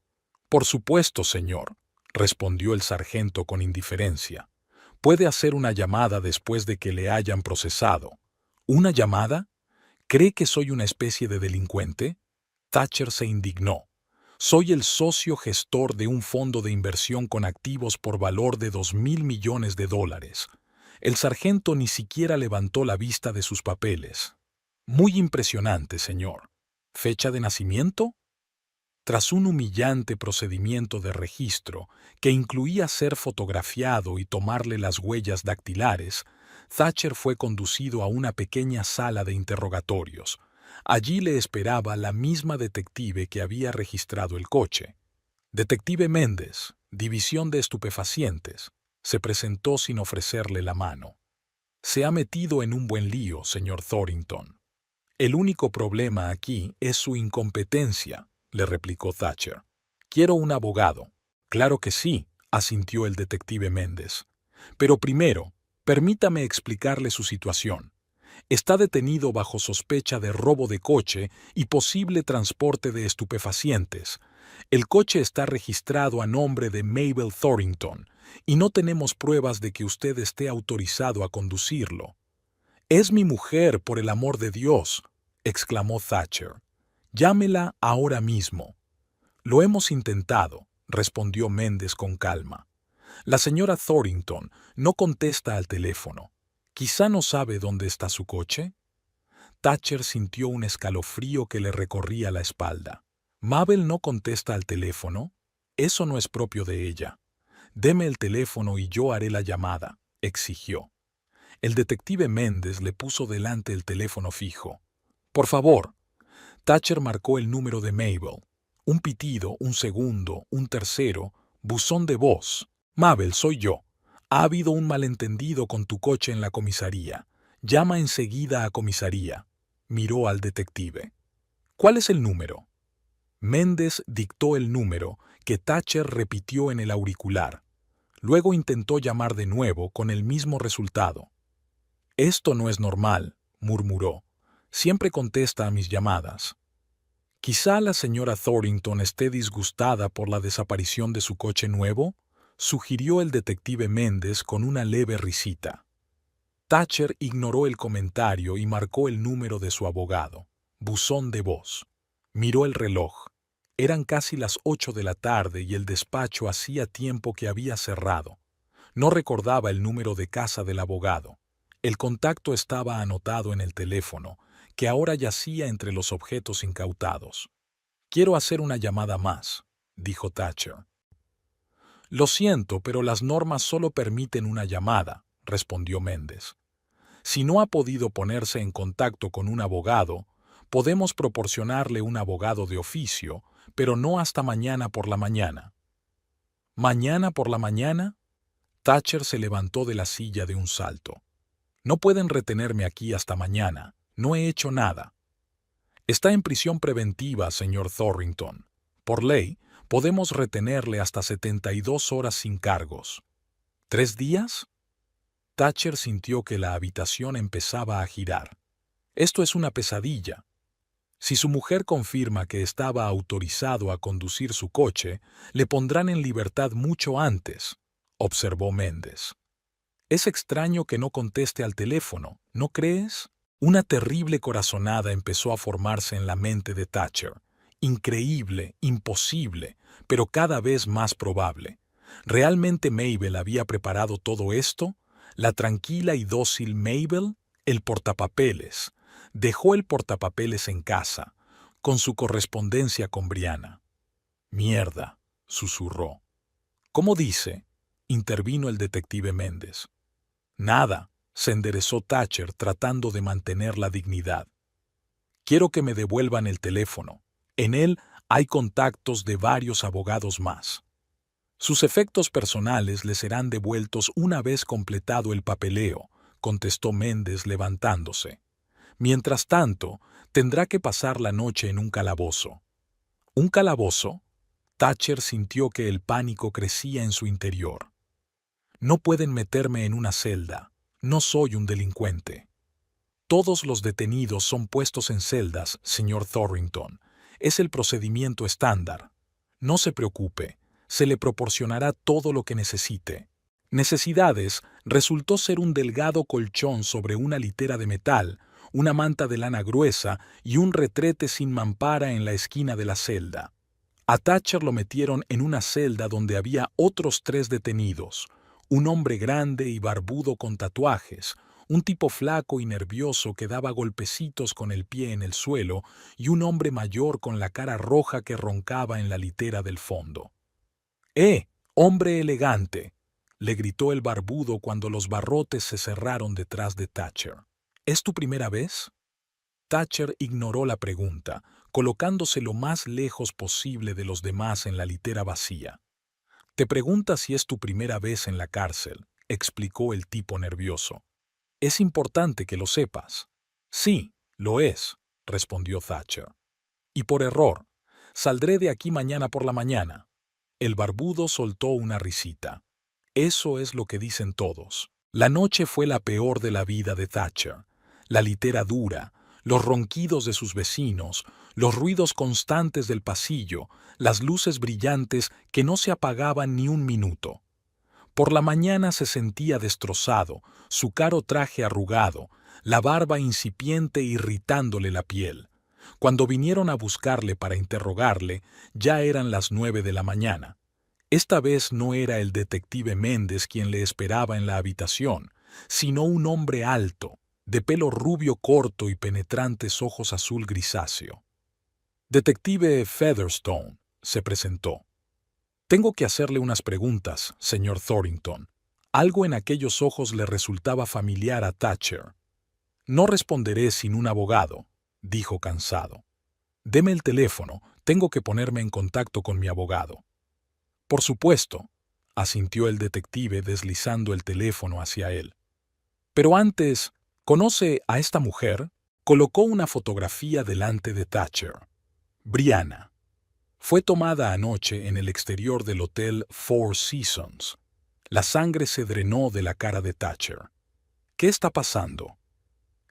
Por supuesto, señor, respondió el sargento con indiferencia. Puede hacer una llamada después de que le hayan procesado. ¿Una llamada? ¿Cree que soy una especie de delincuente? Thatcher se indignó. Soy el socio gestor de un fondo de inversión con activos por valor de $2.000 millones. El sargento ni siquiera levantó la vista de sus papeles. Muy impresionante, señor. ¿Fecha de nacimiento? Tras un humillante procedimiento de registro que incluía ser fotografiado y tomarle las huellas dactilares, Thatcher fue conducido a una pequeña sala de interrogatorios. Allí le esperaba la misma detective que había registrado el coche. Detective Méndez, División de Estupefacientes, se presentó sin ofrecerle la mano. Se ha metido en un buen lío, señor Thornton. El único problema aquí es su incompetencia, le replicó Thatcher. Quiero un abogado. Claro que sí, asintió el detective Méndez. Pero primero, permítame explicarle su situación. Está detenido bajo sospecha de robo de coche y posible transporte de estupefacientes. El coche está registrado a nombre de Mabel Thornton y no tenemos pruebas de que usted esté autorizado a conducirlo. «Es mi mujer, por el amor de Dios», exclamó Thatcher. «Llámela ahora mismo». «Lo hemos intentado», respondió Méndez con calma. «La señora Thornton no contesta al teléfono. ¿Quizá no sabe dónde está su coche?» Thatcher sintió un escalofrío que le recorría la espalda. «¿Mabel no contesta al teléfono? Eso no es propio de ella. Deme el teléfono y yo haré la llamada», exigió. El detective Méndez le puso delante el teléfono fijo. «Por favor». Thatcher marcó el número de Mabel. Un pitido, un segundo, un tercero, buzón de voz. «Mabel, soy yo. Ha habido un malentendido con tu coche en la comisaría. Llama enseguida a comisaría». Miró al detective. «¿Cuál es el número?» Méndez dictó el número, que Thatcher repitió en el auricular. Luego intentó llamar de nuevo con el mismo resultado. «Esto no es normal», murmuró. «Siempre contesta a mis llamadas». «Quizá la señora Thornton esté disgustada por la desaparición de su coche nuevo», sugirió el detective Méndez con una leve risita. Thatcher ignoró el comentario y marcó el número de su abogado. Buzón de voz. Miró el reloj. Eran casi las 8 de la tarde y el despacho hacía tiempo que había cerrado. No recordaba el número de casa del abogado. El contacto estaba anotado en el teléfono, que ahora yacía entre los objetos incautados. «Quiero hacer una llamada más», dijo Thatcher. «Lo siento, pero las normas solo permiten una llamada», respondió Méndez. «Si no ha podido ponerse en contacto con un abogado, podemos proporcionarle un abogado de oficio, pero no hasta mañana por la mañana». «¿Mañana por la mañana?» Thatcher se levantó de la silla de un salto. «No pueden retenerme aquí hasta mañana. No he hecho nada». «Está en prisión preventiva, señor Thornton. Por ley, podemos retenerle hasta 72 horas sin cargos». ¿3 días? Thatcher sintió que la habitación empezaba a girar. «Esto es una pesadilla. Si su mujer confirma que estaba autorizado a conducir su coche, le pondrán en libertad mucho antes», observó Méndez. «Es extraño que no conteste al teléfono, ¿no crees?» Una terrible corazonada empezó a formarse en la mente de Thatcher. Increíble, imposible, pero cada vez más probable. ¿Realmente Mabel había preparado todo esto? La tranquila y dócil Mabel, el portapapeles. Dejó el portapapeles en casa, con su correspondencia con Brianna. «Mierda», susurró. «¿Cómo dice?», intervino el detective Méndez. «Nada», se enderezó Thatcher tratando de mantener la dignidad. «Quiero que me devuelvan el teléfono. En él Hay contactos de varios abogados más. Sus efectos personales le serán devueltos una vez completado el papeleo, contestó Méndez levantándose. Mientras tanto, tendrá que pasar la noche en un calabozo. ¿Un calabozo? Thatcher sintió que el pánico crecía en su interior. No pueden meterme en una celda. No soy un delincuente. Todos los detenidos son puestos en celdas, señor Thornton. Es el procedimiento estándar. No se preocupe, se le proporcionará todo lo que necesite. Necesidades resultó ser un delgado colchón sobre una litera de metal, una manta de lana gruesa y un retrete sin mampara en la esquina de la celda. A Thatcher lo metieron en una celda donde había otros 3 detenidos, un hombre grande y barbudo con tatuajes, un tipo flaco y nervioso que daba golpecitos con el pie en el suelo y un hombre mayor con la cara roja que roncaba en la litera del fondo. Hombre elegante!, le gritó el barbudo cuando los barrotes se cerraron detrás de Thatcher. ¿Es tu primera vez? Thatcher ignoró la pregunta, colocándose lo más lejos posible de los demás en la litera vacía. Te preguntas si es tu primera vez en la cárcel, explicó el tipo nervioso. Es importante que lo sepas. Sí, lo es, respondió Thatcher. Y por error, saldré de aquí mañana por la mañana. El barbudo soltó una risita. Eso es lo que dicen todos. La noche fue la peor de la vida de Thatcher. La litera dura, los ronquidos de sus vecinos, los ruidos constantes del pasillo, las luces brillantes que no se apagaban ni un minuto. Por la mañana se sentía destrozado, su caro traje arrugado, la barba incipiente irritándole la piel. Cuando vinieron a buscarle para interrogarle, ya eran las 9 de la mañana. Esta vez no era el detective Méndez quien le esperaba en la habitación, sino un hombre alto, de pelo rubio corto y penetrantes ojos azul grisáceo. Detective Featherstone, se presentó. Tengo que hacerle unas preguntas, señor Thornton. Algo en aquellos ojos le resultaba familiar a Thatcher. No responderé sin un abogado, dijo cansado. Deme el teléfono, tengo que ponerme en contacto con mi abogado. Por supuesto, asintió el detective deslizando el teléfono hacia él. Pero antes, ¿conoce a esta mujer? Colocó una fotografía delante de Thatcher. Brianna. Fue tomada anoche en el exterior del Hotel Four Seasons. La sangre se drenó de la cara de Thatcher. ¿Qué está pasando?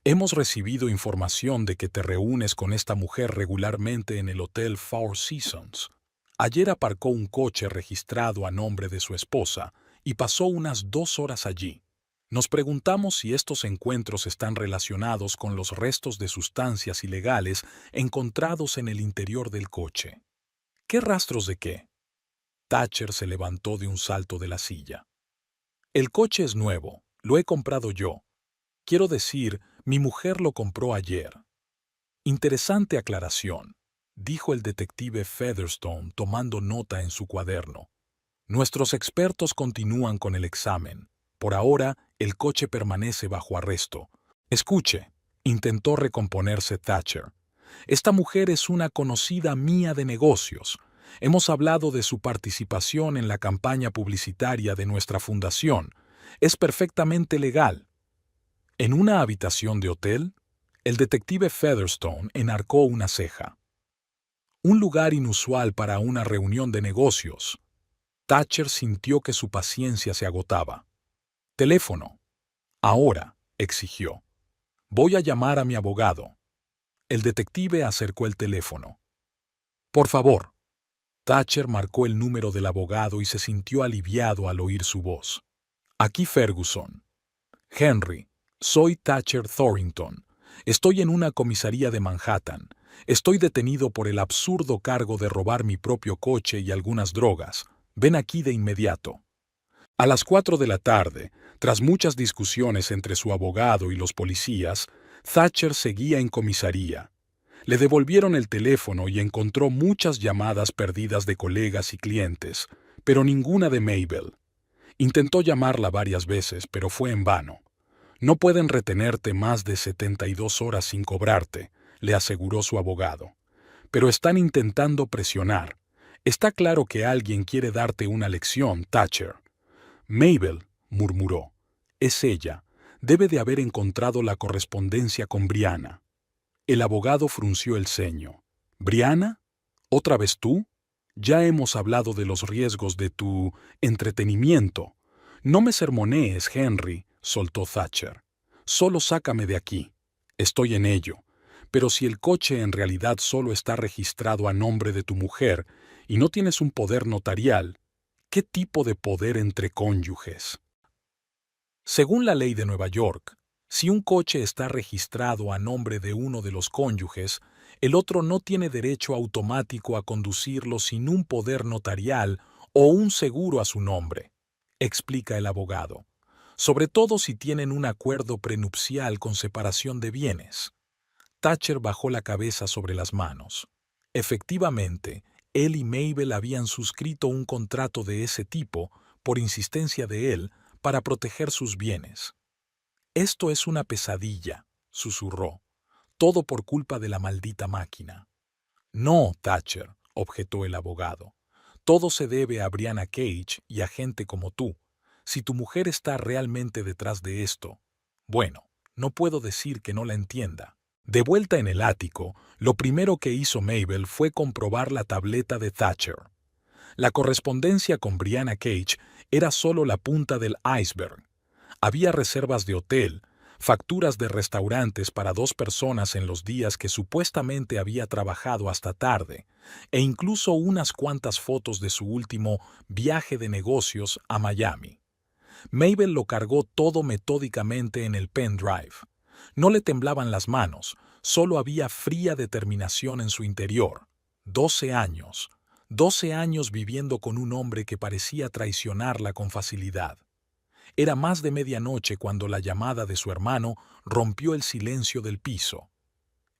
Hemos recibido información de que te reúnes con esta mujer regularmente en el Hotel Four Seasons. Ayer aparcó un coche registrado a nombre de su esposa y pasó unas 2 horas allí. Nos preguntamos si estos encuentros están relacionados con los restos de sustancias ilegales encontrados en el interior del coche. ¿Qué rastros de qué? Thatcher se levantó de un salto de la silla. El coche es nuevo, lo he comprado yo. Quiero decir, mi mujer lo compró ayer. Interesante aclaración, dijo el detective Featherstone tomando nota en su cuaderno. Nuestros expertos continúan con el examen. Por ahora, el coche permanece bajo arresto. Escuche, intentó recomponerse Thatcher. Esta mujer es una conocida mía de negocios. Hemos hablado de su participación en la campaña publicitaria de nuestra fundación. Es perfectamente legal. En una habitación de hotel, el detective Featherstone enarcó una ceja. Un lugar inusual para una reunión de negocios. Thatcher sintió que su paciencia se agotaba. Teléfono. Ahora, exigió. Voy a llamar a mi abogado. El detective acercó el teléfono. Por favor. Thatcher marcó el número del abogado y se sintió aliviado al oír su voz. Aquí Ferguson. Henry, soy Thatcher Thornton. Estoy en una comisaría de Manhattan. Estoy detenido por el absurdo cargo de robar mi propio coche y algunas drogas. Ven aquí de inmediato. A las 4 de la tarde, tras muchas discusiones entre su abogado y los policías, Thatcher seguía en comisaría. Le devolvieron el teléfono y encontró muchas llamadas perdidas de colegas y clientes, pero ninguna de Mabel. Intentó llamarla varias veces, pero fue en vano. No pueden retenerte más de 72 horas sin cobrarte, le aseguró su abogado. pero están intentando presionar. Está claro que alguien quiere darte una lección, Thatcher. Mabel, murmuró. Es ella. Debe de haber encontrado la correspondencia con Brianna. El abogado frunció el ceño. ¿Brianna? ¿Otra vez tú? Ya hemos hablado de los riesgos de tu entretenimiento. No me sermonees, Henry, soltó Thatcher. Solo sácame de aquí. Estoy en ello. Pero si el coche en realidad solo está registrado a nombre de tu mujer y no tienes un poder notarial, ¿qué tipo de poder entre cónyuges? Según la ley de Nueva York, si un coche está registrado a nombre de uno de los cónyuges, el otro no tiene derecho automático a conducirlo sin un poder notarial o un seguro a su nombre, explica el abogado, sobre todo si tienen un acuerdo prenupcial con separación de bienes. Thatcher bajó la cabeza sobre las manos. Efectivamente, él y Mabel habían suscrito un contrato de ese tipo, por insistencia de él, para proteger sus bienes. Esto es una pesadilla, susurró. Todo por culpa de la maldita máquina. No, Thatcher, objetó el abogado. Todo se debe a Brianna Cage y a gente como tú. Si tu mujer está realmente detrás de esto, bueno, no puedo decir que no la entienda. De vuelta en el ático, lo primero que hizo Mabel fue comprobar la tableta de Thatcher. La correspondencia con Brianna Cage era solo la punta del iceberg. Había reservas de hotel, facturas de restaurantes para 2 personas en los días que supuestamente había trabajado hasta tarde, e incluso unas cuantas fotos de su último viaje de negocios a Miami. Mabel lo cargó todo metódicamente en el pendrive. No le temblaban las manos, solo había fría determinación en su interior. 12 años. 12 años viviendo con un hombre que parecía traicionarla con facilidad. Era más de medianoche cuando la llamada de su hermano rompió el silencio del piso.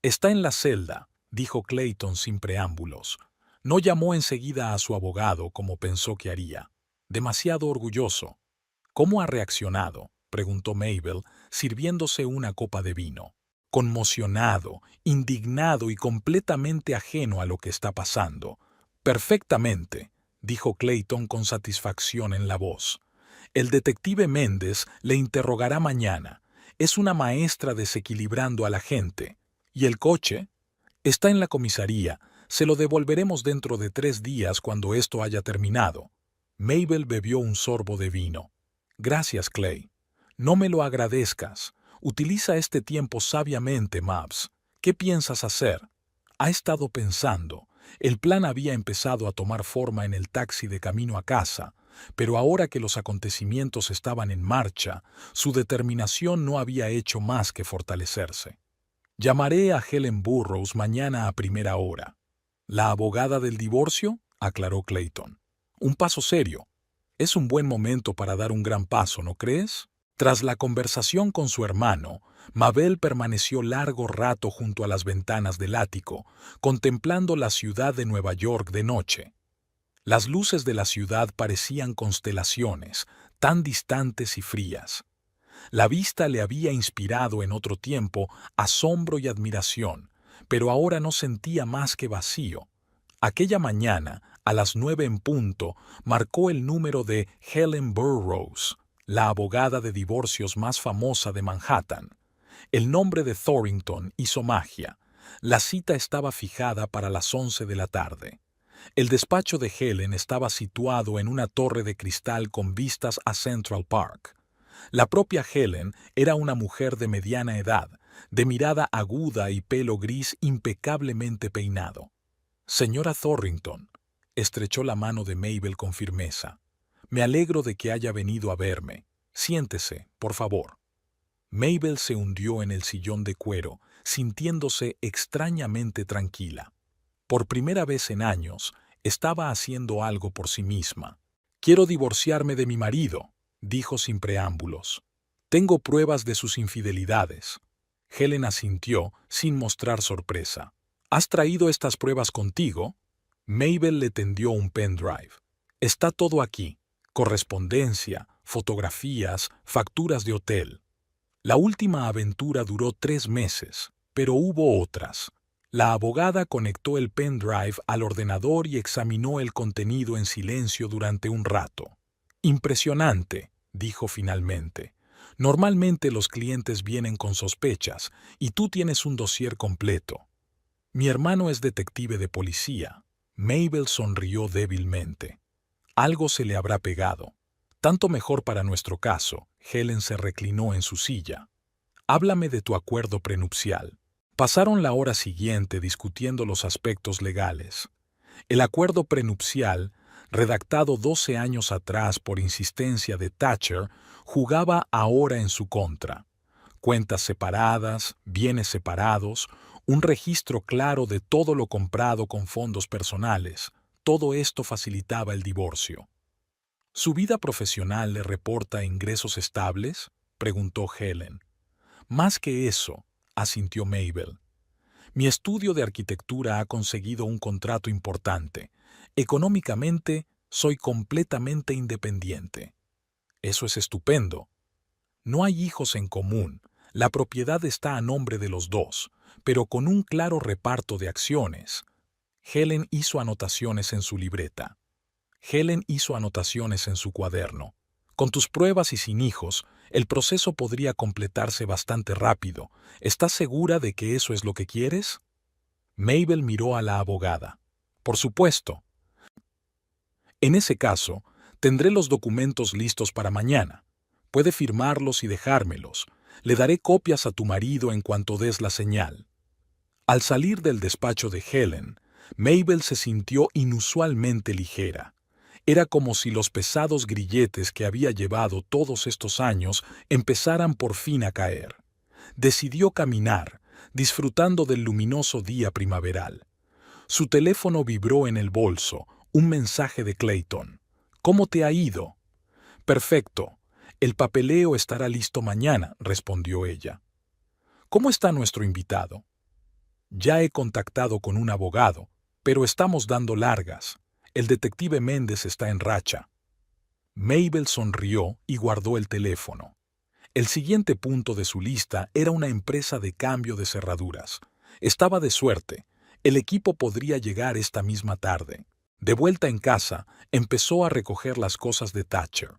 «Está en la celda», dijo Clayton sin preámbulos. No llamó enseguida a su abogado como pensó que haría. Demasiado orgulloso. «¿Cómo ha reaccionado?», preguntó Mabel, sirviéndose una copa de vino. «Conmocionado, indignado y completamente ajeno a lo que está pasando». «Perfectamente», dijo Clayton con satisfacción en la voz. «El detective Méndez le interrogará mañana. Es una maestra desequilibrando a la gente. ¿Y el coche? Está en la comisaría. Se lo devolveremos dentro de 3 días cuando esto haya terminado». Mabel bebió un sorbo de vino. «Gracias, Clay. No me lo agradezcas. Utiliza este tiempo sabiamente, Mabs. ¿Qué piensas hacer?» Ha estado pensando. El plan había empezado a tomar forma en el taxi de camino a casa, pero ahora que los acontecimientos estaban en marcha, su determinación no había hecho más que fortalecerse. «Llamaré a Helen Burroughs mañana a primera hora». «¿La abogada del divorcio?», aclaró Clayton. «Un paso serio. Es un buen momento para dar un gran paso, ¿no crees?». Tras la conversación con su hermano, Mabel permaneció largo rato junto a las ventanas del ático, contemplando la ciudad de Nueva York de noche. Las luces de la ciudad parecían constelaciones, tan distantes y frías. La vista le había inspirado en otro tiempo asombro y admiración, pero ahora no sentía más que vacío. Aquella mañana, a las 9 en punto, marcó el número de Helen Burroughs, la abogada de divorcios más famosa de Manhattan. El nombre de Thornton hizo magia. La cita estaba fijada para las 11 de la tarde. El despacho de Helen estaba situado en una torre de cristal con vistas a Central Park. La propia Helen era una mujer de mediana edad, de mirada aguda y pelo gris impecablemente peinado. «Señora Thornton», estrechó la mano de Mabel con firmeza. «Me alegro de que haya venido a verme. Siéntese, por favor». Mabel se hundió en el sillón de cuero, sintiéndose extrañamente tranquila. Por primera vez en años, estaba haciendo algo por sí misma. «Quiero divorciarme de mi marido», dijo sin preámbulos. «Tengo pruebas de sus infidelidades». Helen asintió, sin mostrar sorpresa. «¿Has traído estas pruebas contigo?» Mabel le tendió un pendrive. «Está todo aquí. Correspondencia, fotografías, facturas de hotel». La última aventura duró 3 meses, pero hubo otras. La abogada conectó el pendrive al ordenador y examinó el contenido en silencio durante un rato. Impresionante, dijo finalmente. Normalmente los clientes vienen con sospechas y tú tienes un dossier completo. Mi hermano es detective de policía. Mabel sonrió débilmente. Algo se le habrá pegado. Tanto mejor para nuestro caso. Helen se reclinó en su silla. Háblame de tu acuerdo prenupcial. Pasaron la hora siguiente discutiendo los aspectos legales. El acuerdo prenupcial, redactado 12 años atrás por insistencia de Thatcher, jugaba ahora en su contra. Cuentas separadas, bienes separados, un registro claro de todo lo comprado con fondos personales. Todo esto facilitaba el divorcio. ¿Su vida profesional le reporta ingresos estables?, preguntó Helen. Más que eso, asintió Mabel. Mi estudio de arquitectura ha conseguido un contrato importante. Económicamente, soy completamente independiente. Eso es estupendo. No hay hijos en común. La propiedad está a nombre de los dos, pero con un claro reparto de acciones. Helen hizo anotaciones en su libreta. Helen hizo anotaciones en su cuaderno. Con tus pruebas y sin hijos, el proceso podría completarse bastante rápido. ¿Estás segura de que eso es lo que quieres? Mabel miró a la abogada. Por supuesto. En ese caso, tendré los documentos listos para mañana. Puede firmarlos y dejármelos. Le daré copias a tu marido en cuanto des la señal. Al salir del despacho de Helen, Mabel se sintió inusualmente ligera. Era como si los pesados grilletes que había llevado todos estos años empezaran por fin a caer. Decidió caminar, disfrutando del luminoso día primaveral. Su teléfono vibró en el bolso, un mensaje de Clayton. ¿Cómo te ha ido? Perfecto. El papeleo estará listo mañana, respondió ella. ¿Cómo está nuestro invitado? Ya he contactado con un abogado, pero estamos dando largas. El detective Méndez está en racha. Mabel sonrió y guardó el teléfono. El siguiente punto de su lista era una empresa de cambio de cerraduras. Estaba de suerte. El equipo podría llegar esta misma tarde. De vuelta en casa, empezó a recoger las cosas de Thatcher.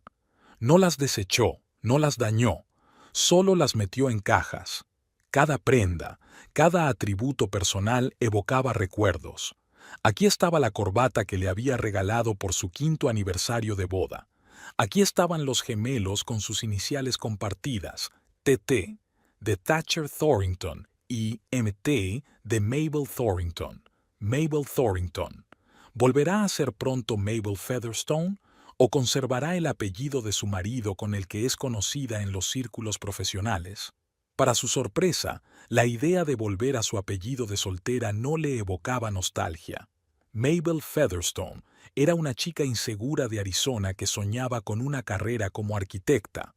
No las desechó, no las dañó, solo las metió en cajas. Cada prenda, cada atributo personal evocaba recuerdos. Aquí estaba la corbata que le había regalado por su 5º aniversario de boda. Aquí estaban los gemelos con sus iniciales compartidas, TT, de Thatcher Thorrington, y MT, de Mabel Thorrington. Mabel Thorrington. ¿Volverá a ser pronto Mabel Featherstone? ¿O conservará el apellido de su marido con el que es conocida en los círculos profesionales? Para su sorpresa, la idea de volver a su apellido de soltera no le evocaba nostalgia. Mabel Featherstone era una chica insegura de Arizona que soñaba con una carrera como arquitecta.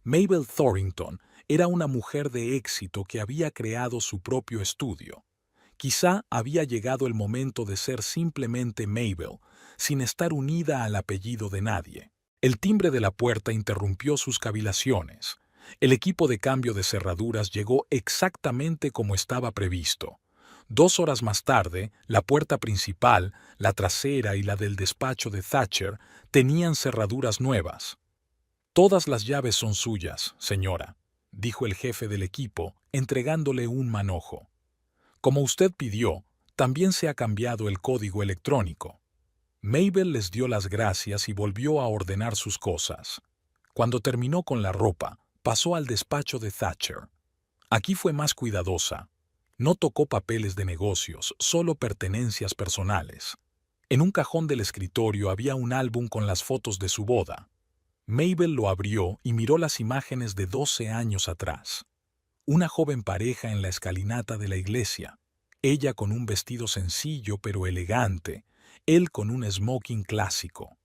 Mabel Thorrington era una mujer de éxito que había creado su propio estudio. Quizá había llegado el momento de ser simplemente Mabel, sin estar unida al apellido de nadie. El timbre de la puerta interrumpió sus cavilaciones. El equipo de cambio de cerraduras llegó exactamente como estaba previsto. 2 horas más tarde, la puerta principal, la trasera y la del despacho de Thatcher tenían cerraduras nuevas. «Todas las llaves son suyas, señora», dijo el jefe del equipo, entregándole un manojo. «Como usted pidió, también se ha cambiado el código electrónico». Mabel les dio las gracias y volvió a ordenar sus cosas. Cuando terminó con la ropa, pasó al despacho de Thatcher. Aquí fue más cuidadosa. No tocó papeles de negocios, solo pertenencias personales. En un cajón del escritorio había un álbum con las fotos de su boda. Mabel lo abrió y miró las imágenes de 12 años atrás. Una joven pareja en la escalinata de la iglesia. Ella con un vestido sencillo pero elegante, él con un smoking clásico.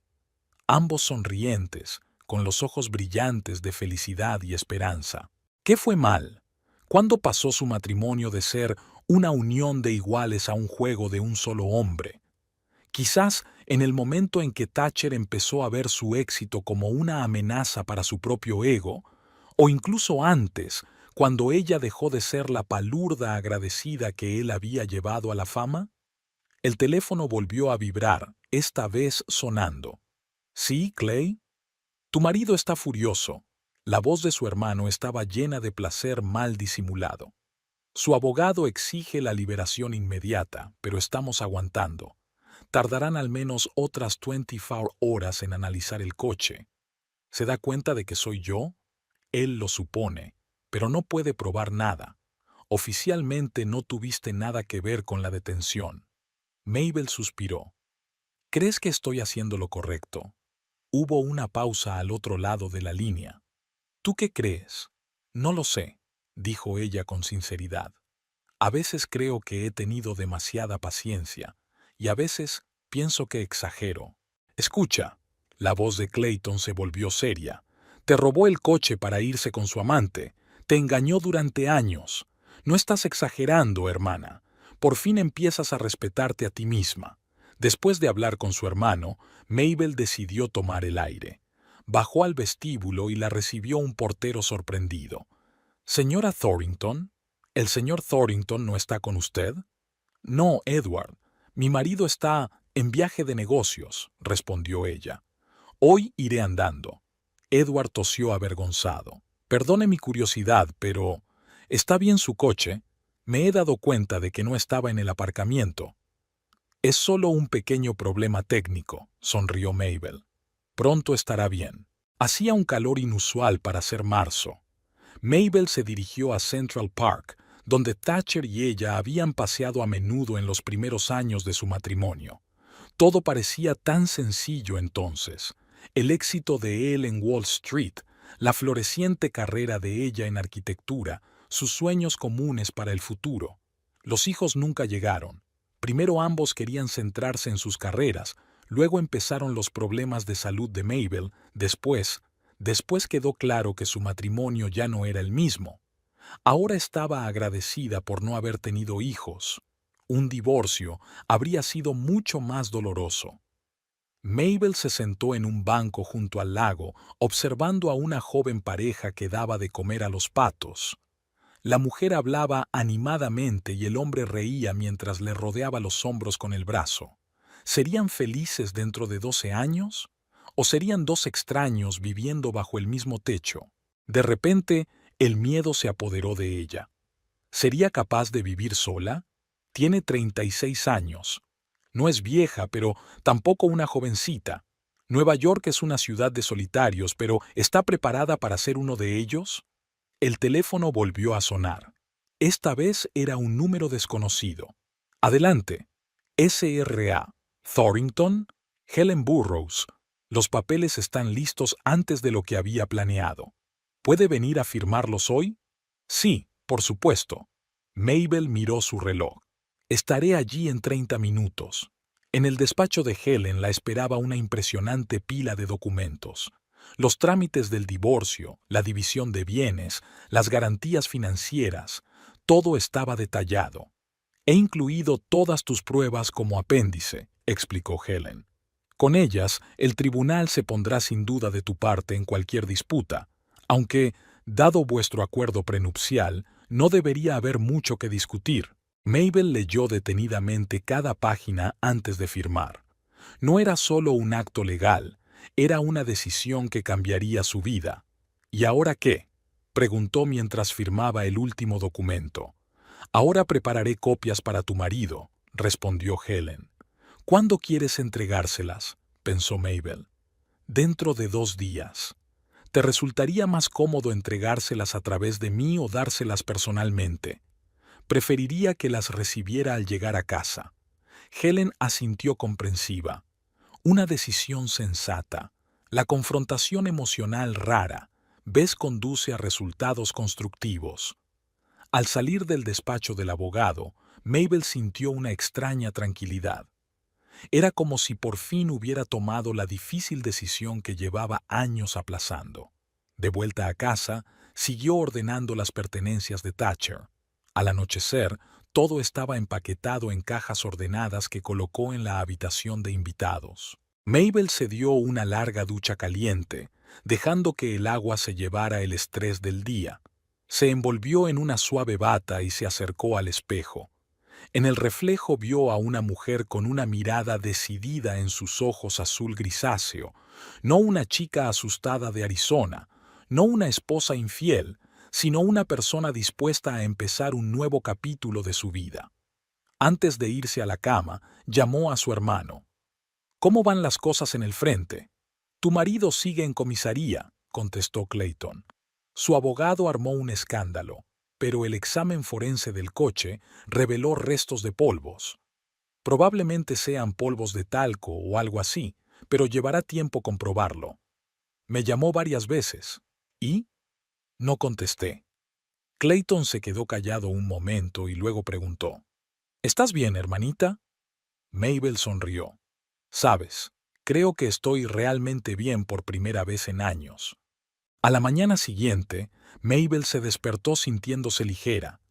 Ambos sonrientes, con los ojos brillantes de felicidad y esperanza. ¿Qué fue mal? ¿Cuándo pasó su matrimonio de ser una unión de iguales a un juego de un solo hombre? Quizás en el momento en que Thatcher empezó a ver su éxito como una amenaza para su propio ego, o incluso antes, cuando ella dejó de ser la palurda agradecida que él había llevado a la fama? El teléfono volvió a vibrar, esta vez sonando. ¿Sí, Clay? Tu marido está furioso. La voz de su hermano estaba llena de placer mal disimulado. Su abogado exige la liberación inmediata, pero estamos aguantando. Tardarán al menos otras 24 horas en analizar el coche. ¿Se da cuenta de que soy yo? Él lo supone, pero no puede probar nada. Oficialmente no tuviste nada que ver con la detención. Mabel suspiró. ¿Crees que estoy haciendo lo correcto? Hubo una pausa al otro lado de la línea. ¿Tú qué crees? No lo sé, dijo ella con sinceridad. A veces creo que he tenido demasiada paciencia, y a veces pienso que exagero. Escucha, la voz de Clayton se volvió seria. Te robó el coche para irse con su amante. Te engañó durante años. No estás exagerando, hermana. Por fin empiezas a respetarte a ti misma. Después de hablar con su hermano, Mabel decidió tomar el aire. Bajó al vestíbulo y la recibió un portero sorprendido. «Señora Thornton, ¿el señor Thornton no está con usted?» «No, Edward. Mi marido está en viaje de negocios», respondió ella. «Hoy iré andando». Edward tosió avergonzado. «Perdone mi curiosidad, pero ¿está bien su coche? Me he dado cuenta de que no estaba en el aparcamiento». «Es solo un pequeño problema técnico», sonrió Mabel. «Pronto estará bien». Hacía un calor inusual para ser marzo. Mabel se dirigió a Central Park, donde Thatcher y ella habían paseado a menudo en los primeros años de su matrimonio. Todo parecía tan sencillo entonces. El éxito de él en Wall Street, la floreciente carrera de ella en arquitectura, sus sueños comunes para el futuro. Los hijos nunca llegaron. Primero ambos querían centrarse en sus carreras, luego empezaron los problemas de salud de Mabel, después quedó claro que su matrimonio ya no era el mismo. Ahora estaba agradecida por no haber tenido hijos. Un divorcio habría sido mucho más doloroso. Mabel se sentó en un banco junto al lago, observando a una joven pareja que daba de comer a los patos. La mujer hablaba animadamente y el hombre reía mientras le rodeaba los hombros con el brazo. ¿Serían felices dentro de 12 años? ¿O serían dos extraños viviendo bajo el mismo techo? De repente, el miedo se apoderó de ella. ¿Sería capaz de vivir sola? Tiene 36 años. No es vieja, pero tampoco una jovencita. Nueva York es una ciudad de solitarios, pero ¿está preparada para ser uno de ellos? El teléfono volvió a sonar. Esta vez era un número desconocido. Adelante. S.R.A. Thornton, Helen Burroughs. Los papeles están listos antes de lo que había planeado. ¿Puede venir a firmarlos hoy? Sí, por supuesto. Mabel miró su reloj. Estaré allí en 30 minutos. En el despacho de Helen la esperaba una impresionante pila de documentos. Los trámites del divorcio, la división de bienes, las garantías financieras, todo estaba detallado. He incluido todas tus pruebas como apéndice, explicó Helen. Con ellas, el tribunal se pondrá sin duda de tu parte en cualquier disputa, aunque, dado vuestro acuerdo prenupcial, no debería haber mucho que discutir. Mabel leyó detenidamente cada página antes de firmar. No era solo un acto legal, era una decisión que cambiaría su vida. ¿Y ahora qué?, preguntó mientras firmaba el último documento. Ahora prepararé copias para tu marido, respondió Helen. ¿Cuándo quieres entregárselas?, pensó Mabel. Dentro de 2 días. ¿Te resultaría más cómodo entregárselas a través de mí o dárselas personalmente? Preferiría que las recibiera al llegar a casa. Helen asintió comprensiva. Una decisión sensata. La confrontación emocional rara, ves, conduce a resultados constructivos. Al salir del despacho del abogado, Mabel sintió una extraña tranquilidad. Era como si por fin hubiera tomado la difícil decisión que llevaba años aplazando. De vuelta a casa, siguió ordenando las pertenencias de Thatcher. Al anochecer, todo estaba empaquetado en cajas ordenadas que colocó en la habitación de invitados. Mabel se dio una larga ducha caliente, dejando que el agua se llevara el estrés del día. Se envolvió en una suave bata y se acercó al espejo. En el reflejo vio a una mujer con una mirada decidida en sus ojos azul grisáceo, no una chica asustada de Arizona, no una esposa infiel, sino una persona dispuesta a empezar un nuevo capítulo de su vida. Antes de irse a la cama, llamó a su hermano. «¿Cómo van las cosas en el frente?» «Tu marido sigue en comisaría», contestó Clayton. Su abogado armó un escándalo, pero el examen forense del coche reveló restos de polvos. Probablemente sean polvos de talco o algo así, pero llevará tiempo comprobarlo. Me llamó varias veces. ¿Y? No contesté. Clayton se quedó callado un momento y luego preguntó. ¿Estás bien, hermanita? Mabel sonrió. Sabes, creo que estoy realmente bien por primera vez en años. A la mañana siguiente, Mabel se despertó sintiéndose ligera.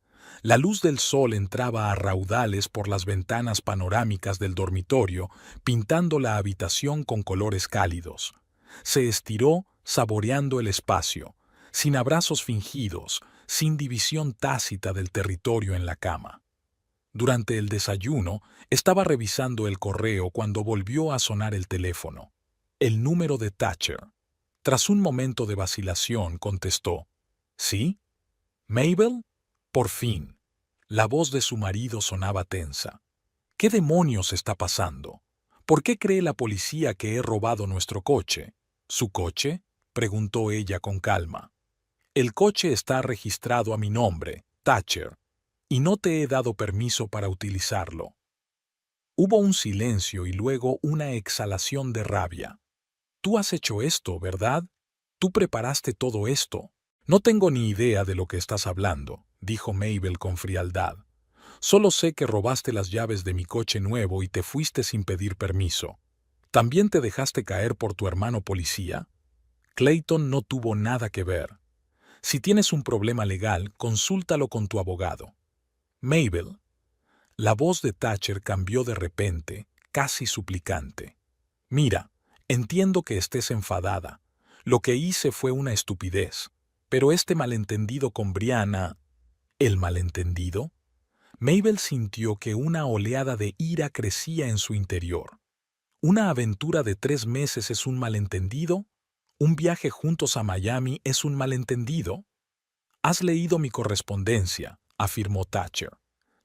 La luz del sol entraba a raudales por las ventanas panorámicas del dormitorio, pintando la habitación con colores cálidos. Se estiró, saboreando el espacio, sin abrazos fingidos, sin división tácita del territorio en la cama. Durante el desayuno, estaba revisando el correo cuando volvió a sonar el teléfono. El número de Thatcher. Tras un momento de vacilación, contestó. ¿Sí? ¿Mabel? Por fin. La voz de su marido sonaba tensa. ¿Qué demonios está pasando? ¿Por qué cree la policía que he robado nuestro coche? ¿Su coche? Preguntó ella con calma. El coche está registrado a mi nombre, Thatcher, y no te he dado permiso para utilizarlo. Hubo un silencio y luego una exhalación de rabia. Tú has hecho esto, ¿verdad? Tú preparaste todo esto. No tengo ni idea de lo que estás hablando, dijo Mabel con frialdad. Solo sé que robaste las llaves de mi coche nuevo y te fuiste sin pedir permiso. ¿También te dejaste caer por tu hermano policía? Clayton no tuvo nada que ver. Si tienes un problema legal, consúltalo con tu abogado. Mabel. La voz de Thatcher cambió de repente, casi suplicante. Mira, entiendo que estés enfadada. Lo que hice fue una estupidez. Pero este malentendido con Brianna... ¿El malentendido? Mabel sintió que una oleada de ira crecía en su interior. ¿Una aventura de 3 meses es un malentendido? ¿Un viaje juntos a Miami es un malentendido? Has leído mi correspondencia, afirmó Thatcher.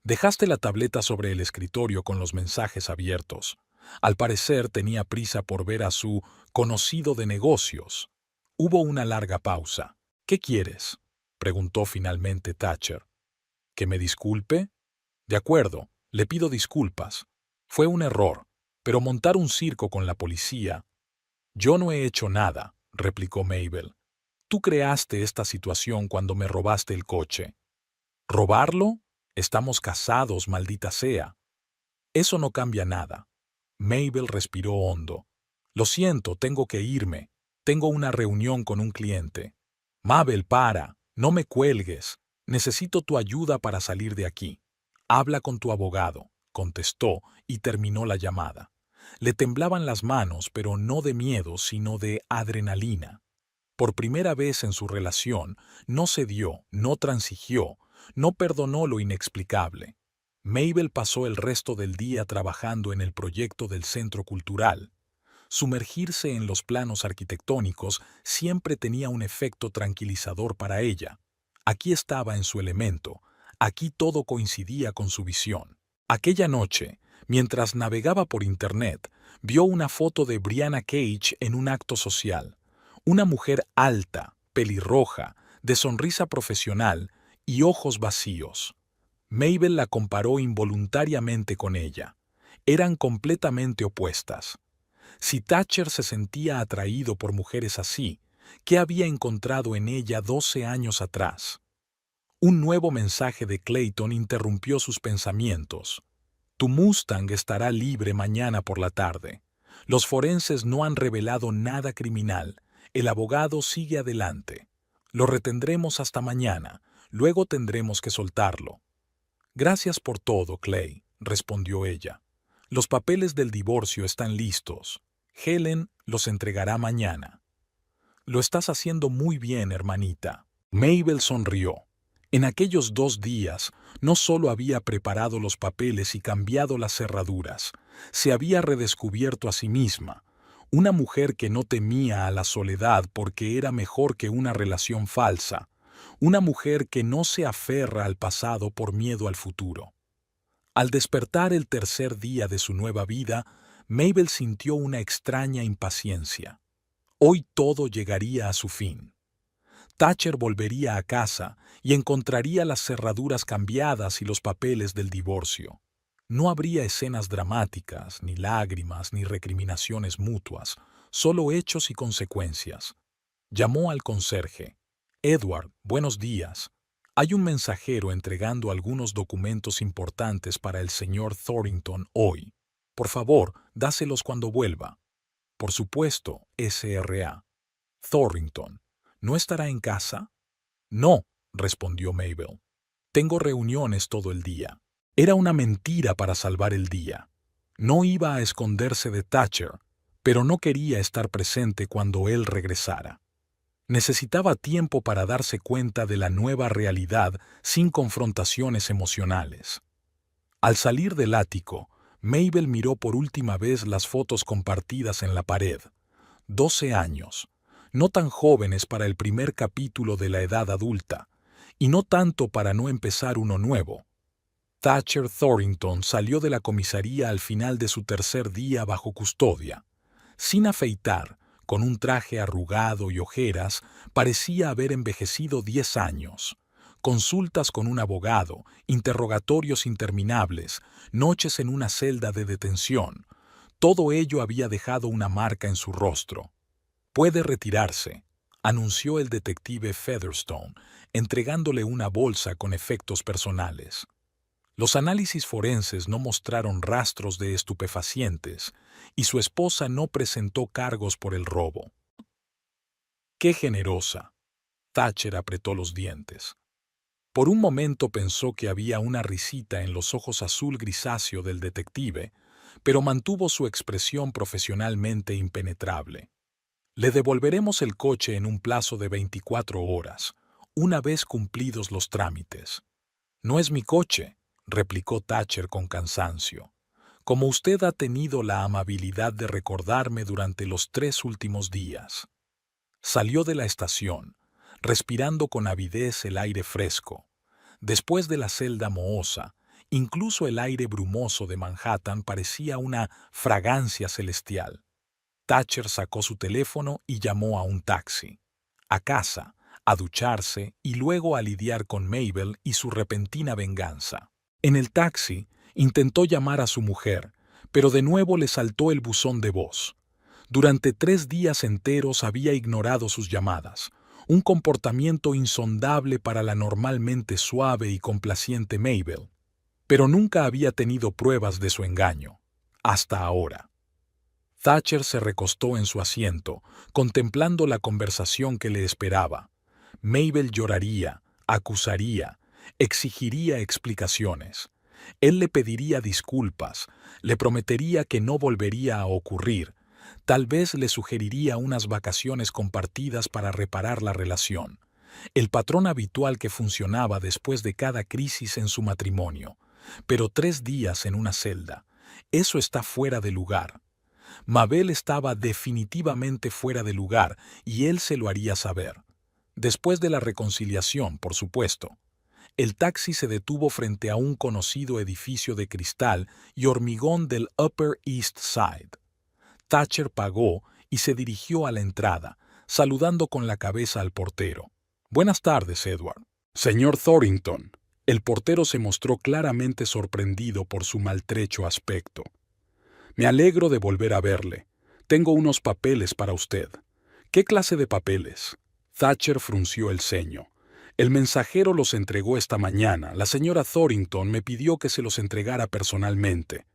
Dejaste la tableta sobre el escritorio con los mensajes abiertos. Al parecer tenía prisa por ver a su conocido de negocios. Hubo una larga pausa. ¿Qué quieres?, preguntó finalmente Thatcher. ¿Que me disculpe? De acuerdo, le pido disculpas. Fue un error, pero montar un circo con la policía... Yo no he hecho nada, replicó Mabel. Tú creaste esta situación cuando me robaste el coche. ¿Robarlo? Estamos casados, maldita sea. Eso no cambia nada. Mabel respiró hondo. Lo siento, tengo que irme. Tengo una reunión con un cliente. Mabel, para. No me cuelgues. Necesito tu ayuda para salir de aquí. Habla con tu abogado, contestó y terminó la llamada. Le temblaban las manos, pero no de miedo, sino de adrenalina. Por primera vez en su relación, no cedió, no transigió, no perdonó lo inexplicable. Mabel pasó el resto del día trabajando en el proyecto del Centro Cultural. Sumergirse en los planos arquitectónicos siempre tenía un efecto tranquilizador para ella. Aquí estaba en su elemento, aquí todo coincidía con su visión. Aquella noche, mientras navegaba por Internet, vio una foto de Brianna Cage en un acto social. Una mujer alta, pelirroja, de sonrisa profesional y ojos vacíos. Mabel la comparó involuntariamente con ella. Eran completamente opuestas. Si Thatcher se sentía atraído por mujeres así, ¿qué había encontrado en ella 12 años atrás? Un nuevo mensaje de Clayton interrumpió sus pensamientos. Tu Mustang estará libre mañana por la tarde. Los forenses no han revelado nada criminal. El abogado sigue adelante. Lo retendremos hasta mañana. Luego tendremos que soltarlo. Gracias por todo, Clay, respondió ella. Los papeles del divorcio están listos. Helen los entregará mañana. Lo estás haciendo muy bien, hermanita. Mabel sonrió. En aquellos 2 días, no solo había preparado los papeles y cambiado las cerraduras, se había redescubierto a sí misma, una mujer que no temía a la soledad porque era mejor que una relación falsa, una mujer que no se aferra al pasado por miedo al futuro. Al despertar el tercer día de su nueva vida, Mabel sintió una extraña impaciencia. Hoy todo llegaría a su fin. Thatcher volvería a casa y encontraría las cerraduras cambiadas y los papeles del divorcio. No habría escenas dramáticas, ni lágrimas, ni recriminaciones mutuas, solo hechos y consecuencias. Llamó al conserje. Edward, buenos días. Hay un mensajero entregando algunos documentos importantes para el señor Thornton hoy. Por favor, dáselos cuando vuelva. Por supuesto, S.R.A. Thornton. ¿No estará en casa? No, respondió Mabel. Tengo reuniones todo el día. Era una mentira para salvar el día. No iba a esconderse de Thatcher, pero no quería estar presente cuando él regresara. Necesitaba tiempo para darse cuenta de la nueva realidad sin confrontaciones emocionales. Al salir del ático, Mabel miró por última vez las fotos compartidas en la pared. 12 años. No tan jóvenes para el primer capítulo de la edad adulta, y no tanto para no empezar uno nuevo. Thatcher Thornton salió de la comisaría al final de su tercer día bajo custodia. Sin afeitar, con un traje arrugado y ojeras, parecía haber envejecido 10 años. Consultas con un abogado, interrogatorios interminables, noches en una celda de detención. Todo ello había dejado una marca en su rostro. «Puede retirarse», anunció el detective Featherstone, entregándole una bolsa con efectos personales. Los análisis forenses no mostraron rastros de estupefacientes y su esposa no presentó cargos por el robo. ¡Qué generosa! Thatcher apretó los dientes. Por un momento pensó que había una risita en los ojos azul grisáceo del detective, pero mantuvo su expresión profesionalmente impenetrable. Le devolveremos el coche en un plazo de 24 horas, una vez cumplidos los trámites. No es mi coche, replicó Thatcher con cansancio. Como usted ha tenido la amabilidad de recordarme durante los 3 últimos días. Salió de la estación, respirando con avidez el aire fresco. Después de la celda mohosa, incluso el aire brumoso de Manhattan parecía una fragancia celestial. Thatcher sacó su teléfono y llamó a un taxi. A casa, a ducharse y luego a lidiar con Mabel y su repentina venganza. En el taxi, intentó llamar a su mujer, pero de nuevo le saltó el buzón de voz. Durante 3 días enteros había ignorado sus llamadas, un comportamiento insondable para la normalmente suave y complaciente Mabel. Pero nunca había tenido pruebas de su engaño, hasta ahora. Thatcher se recostó en su asiento, contemplando la conversación que le esperaba. Mabel lloraría, acusaría, exigiría explicaciones. Él le pediría disculpas, le prometería que no volvería a ocurrir, tal vez le sugeriría unas vacaciones compartidas para reparar la relación, el patrón habitual que funcionaba después de cada crisis en su matrimonio. Pero 3 días en una celda, eso está fuera de lugar. Mabel estaba definitivamente fuera de lugar y él se lo haría saber. Después de la reconciliación, por supuesto. El taxi se detuvo frente a un conocido edificio de cristal y hormigón del Upper East Side. Thatcher pagó y se dirigió a la entrada, saludando con la cabeza al portero. «Buenas tardes, Edward». «Señor Thornton». El portero se mostró claramente sorprendido por su maltrecho aspecto. «Me alegro de volver a verle. Tengo unos papeles para usted». «¿Qué clase de papeles?» Thatcher frunció el ceño. «El mensajero los entregó esta mañana. La señora Thornton me pidió que se los entregara personalmente».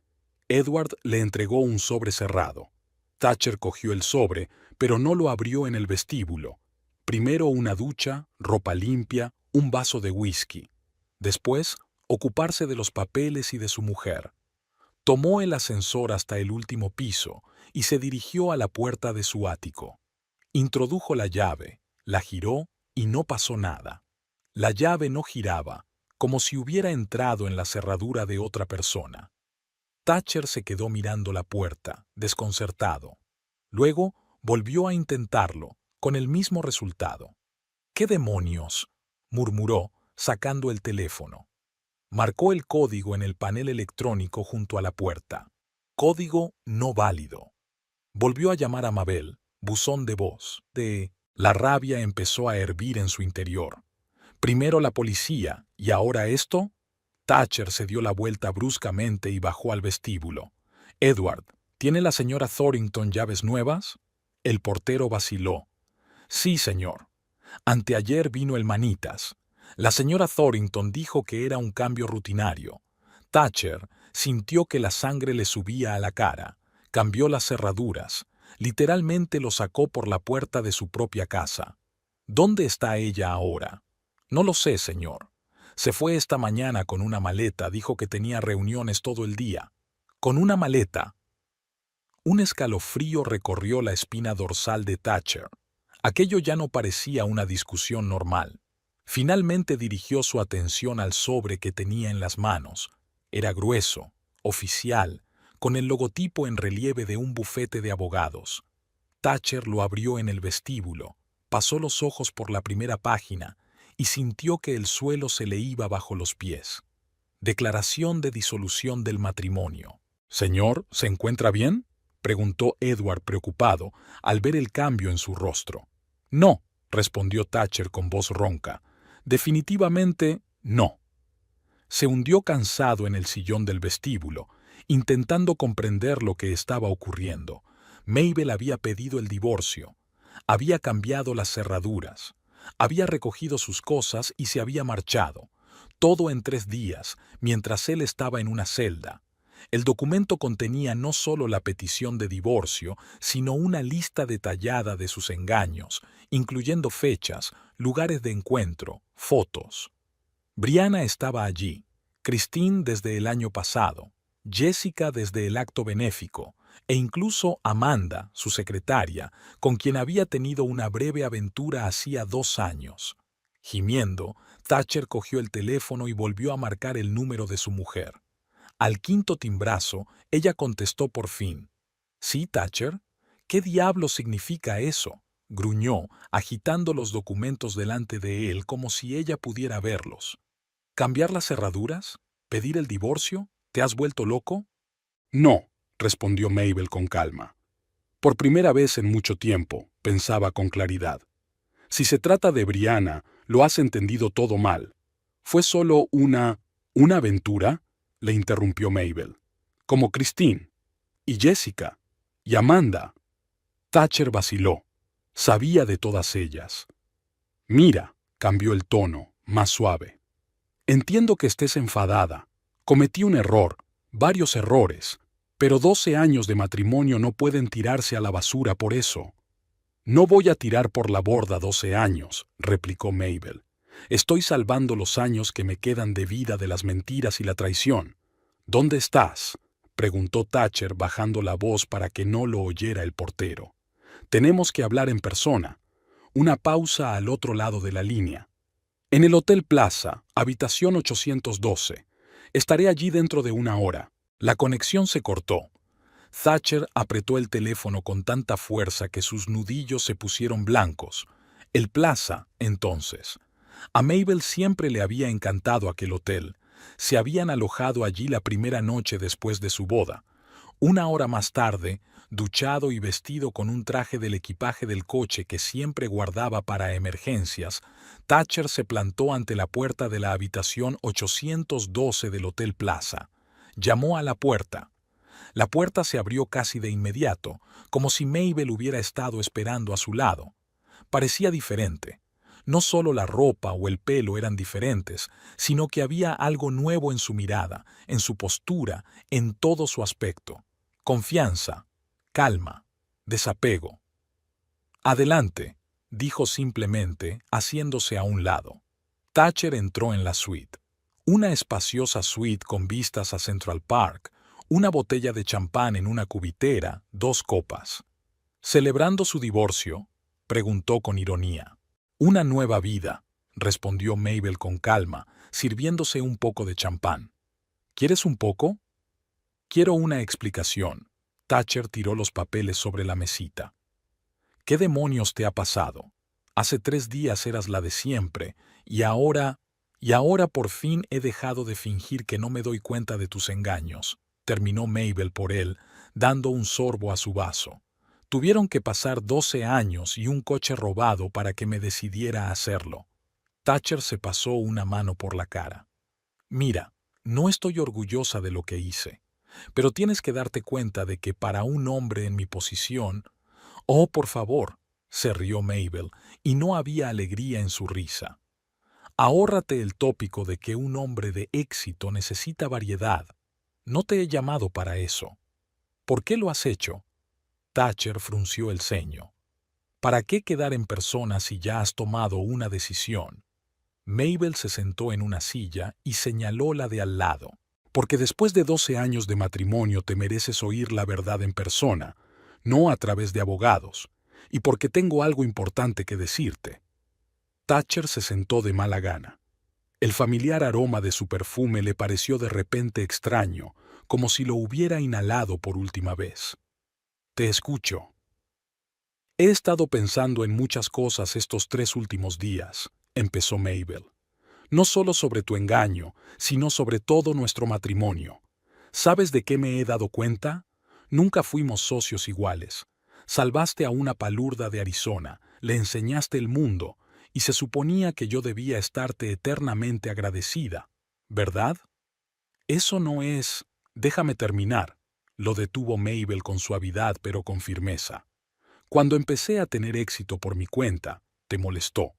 Edward le entregó un sobre cerrado. Thatcher cogió el sobre, pero no lo abrió en el vestíbulo. Primero una ducha, ropa limpia, un vaso de whisky. Después, ocuparse de los papeles y de su mujer. Tomó el ascensor hasta el último piso y se dirigió a la puerta de su ático. Introdujo la llave, la giró y no pasó nada. La llave no giraba, como si hubiera entrado en la cerradura de otra persona. Thatcher se quedó mirando la puerta, desconcertado. Luego volvió a intentarlo, con el mismo resultado. «¿Qué demonios?», murmuró, sacando el teléfono. Marcó el código en el panel electrónico junto a la puerta. Código no válido. Volvió a llamar a Mabel, buzón de voz. La rabia empezó a hervir en su interior. Primero la policía, y ahora esto. Thatcher se dio la vuelta bruscamente y bajó al vestíbulo. «Edward, ¿tiene la señora Thornton llaves nuevas?». El portero vaciló. «Sí, señor. Anteayer vino el manitas. La señora Thornton dijo que era un cambio rutinario». Thatcher sintió que la sangre le subía a la cara. Cambió las cerraduras. Literalmente lo sacó por la puerta de su propia casa. «¿Dónde está ella ahora?». «No lo sé, señor. Se fue esta mañana con una maleta, dijo que tenía reuniones todo el día». «¿Con una maleta?». Un escalofrío recorrió la espina dorsal de Thatcher. Aquello ya no parecía una discusión normal. Finalmente dirigió su atención al sobre que tenía en las manos. Era grueso, oficial, con el logotipo en relieve de un bufete de abogados. Thatcher lo abrió en el vestíbulo, pasó los ojos por la primera página y sintió que el suelo se le iba bajo los pies. Declaración de disolución del matrimonio. «Señor, ¿se encuentra bien?», preguntó Edward preocupado al ver el cambio en su rostro. «No», respondió Thatcher con voz ronca. «Definitivamente no». Se hundió cansado en el sillón del vestíbulo, intentando comprender lo que estaba ocurriendo. Mabel había pedido el divorcio. Había cambiado las cerraduras. Había recogido sus cosas y se había marchado. Todo en 3 días, mientras él estaba en una celda. El documento contenía no solo la petición de divorcio, sino una lista detallada de sus engaños, incluyendo fechas, lugares de encuentro, fotos. Brianna estaba allí, Christine desde el año pasado, Jessica desde el acto benéfico, e incluso Amanda, su secretaria, con quien había tenido una breve aventura hacía 2 años. Gimiendo, Thatcher cogió el teléfono y volvió a marcar el número de su mujer. Al 5.º timbrazo, ella contestó por fin. «¿Sí, Thatcher? ¿Qué diablos significa eso?», gruñó, agitando los documentos delante de él como si ella pudiera verlos. «¿Cambiar las cerraduras? ¿Pedir el divorcio? ¿Te has vuelto loco?». «No», respondió Mabel con calma. «Por primera vez en mucho tiempo», pensaba con claridad. «Si se trata de Brianna, lo has entendido todo mal. Fue solo una aventura», le interrumpió Mabel. «Como Christine, y Jessica, y Amanda». Thatcher vaciló. Sabía de todas ellas. «Mira», cambió el tono, más suave. «Entiendo que estés enfadada. Cometí un error, varios errores, pero 12 años de matrimonio no pueden tirarse a la basura por eso». «No voy a tirar por la borda 12 años», replicó Mabel. «Estoy salvando los años que me quedan de vida de las mentiras y la traición». «¿Dónde estás?», preguntó Thatcher bajando la voz para que no lo oyera el portero. «Tenemos que hablar en persona». Una pausa al otro lado de la línea. «En el Hotel Plaza, habitación 812. Estaré allí dentro de 1 hora». La conexión se cortó. Thatcher apretó el teléfono con tanta fuerza que sus nudillos se pusieron blancos. El Plaza, entonces. A Mabel siempre le había encantado aquel hotel. Se habían alojado allí la primera noche después de su boda. 1 hora más tarde, duchado y vestido con un traje del equipaje del coche que siempre guardaba para emergencias, Thatcher se plantó ante la puerta de la habitación 812 del Hotel Plaza. Llamó a la puerta. La puerta se abrió casi de inmediato, como si Mabel hubiera estado esperando a su lado. Parecía diferente. No solo la ropa o el pelo eran diferentes, sino que había algo nuevo en su mirada, en su postura, en todo su aspecto. Confianza, calma, desapego. «Adelante», dijo simplemente, haciéndose a un lado. Thatcher entró en la suite. Una espaciosa suite con vistas a Central Park, una botella de champán en una cubitera, 2 copas. «¿Celebrando su divorcio?», preguntó con ironía. «Una nueva vida», respondió Mabel con calma, sirviéndose un poco de champán. ¿Quieres un poco? Quiero una explicación. Thatcher tiró los papeles sobre la mesita. ¿Qué demonios te ha pasado? Hace 3 días eras la de siempre, y ahora por fin he dejado de fingir que no me doy cuenta de tus engaños, terminó Mabel por él, dando un sorbo a su vaso. Tuvieron que pasar 12 años y un coche robado para que me decidiera a hacerlo. Thatcher se pasó una mano por la cara. Mira, no estoy orgullosa de lo que hice, pero tienes que darte cuenta de que para un hombre en mi posición... Oh, por favor, se rió Mabel, y no había alegría en su risa. Ahórrate el tópico de que un hombre de éxito necesita variedad. No te he llamado para eso. ¿Por qué lo has hecho? Thatcher frunció el ceño. ¿Para qué quedar en persona si ya has tomado una decisión? Mabel se sentó en una silla y señaló la de al lado. Porque después de 12 años de matrimonio te mereces oír la verdad en persona, no a través de abogados, y porque tengo algo importante que decirte. Thatcher se sentó de mala gana. El familiar aroma de su perfume le pareció de repente extraño, como si lo hubiera inhalado por última vez. Te escucho. He estado pensando en muchas cosas estos 3 últimos días, empezó Mabel. No solo sobre tu engaño, sino sobre todo nuestro matrimonio. ¿Sabes de qué me he dado cuenta? Nunca fuimos socios iguales. Salvaste a una palurda de Arizona, le enseñaste el mundo, y se suponía que yo debía estarte eternamente agradecida, ¿verdad? Eso no es... Déjame terminar, lo detuvo Mabel con suavidad pero con firmeza. Cuando empecé a tener éxito por mi cuenta, te molestó.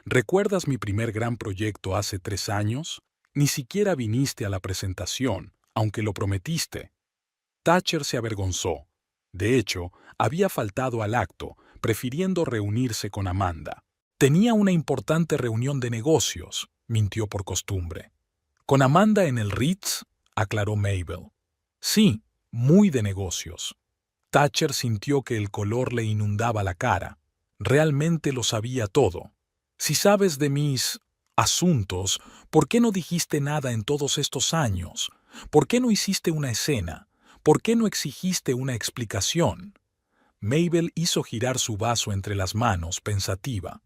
¿Recuerdas mi primer gran proyecto hace 3 años? Ni siquiera viniste a la presentación, aunque lo prometiste. Thatcher se avergonzó. De hecho, había faltado al acto, prefiriendo reunirse con Amanda. Tenía una importante reunión de negocios, mintió por costumbre. ¿Con Amanda en el Ritz?, aclaró Mabel. Sí, muy de negocios. Thatcher sintió que el color le inundaba la cara. Realmente lo sabía todo. Si sabes de mis asuntos, ¿por qué no dijiste nada en todos estos años? ¿Por qué no hiciste una escena? ¿Por qué no exigiste una explicación? Mabel hizo girar su vaso entre las manos, pensativa.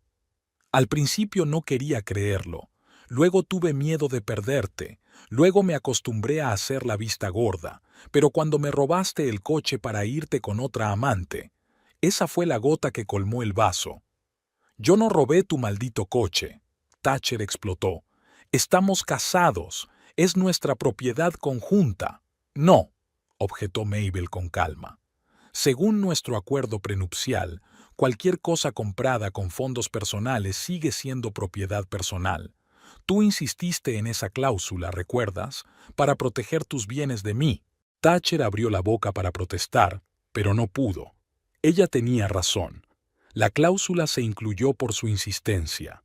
Al principio no quería creerlo. Luego tuve miedo de perderte. Luego me acostumbré a hacer la vista gorda. Pero cuando me robaste el coche para irte con otra amante, esa fue la gota que colmó el vaso. Yo no robé tu maldito coche. Thatcher explotó. Estamos casados. Es nuestra propiedad conjunta. No, objetó Mabel con calma. Según nuestro acuerdo prenupcial, cualquier cosa comprada con fondos personales sigue siendo propiedad personal. Tú insististe en esa cláusula, ¿recuerdas?, para proteger tus bienes de mí. Thatcher abrió la boca para protestar, pero no pudo. Ella tenía razón. La cláusula se incluyó por su insistencia.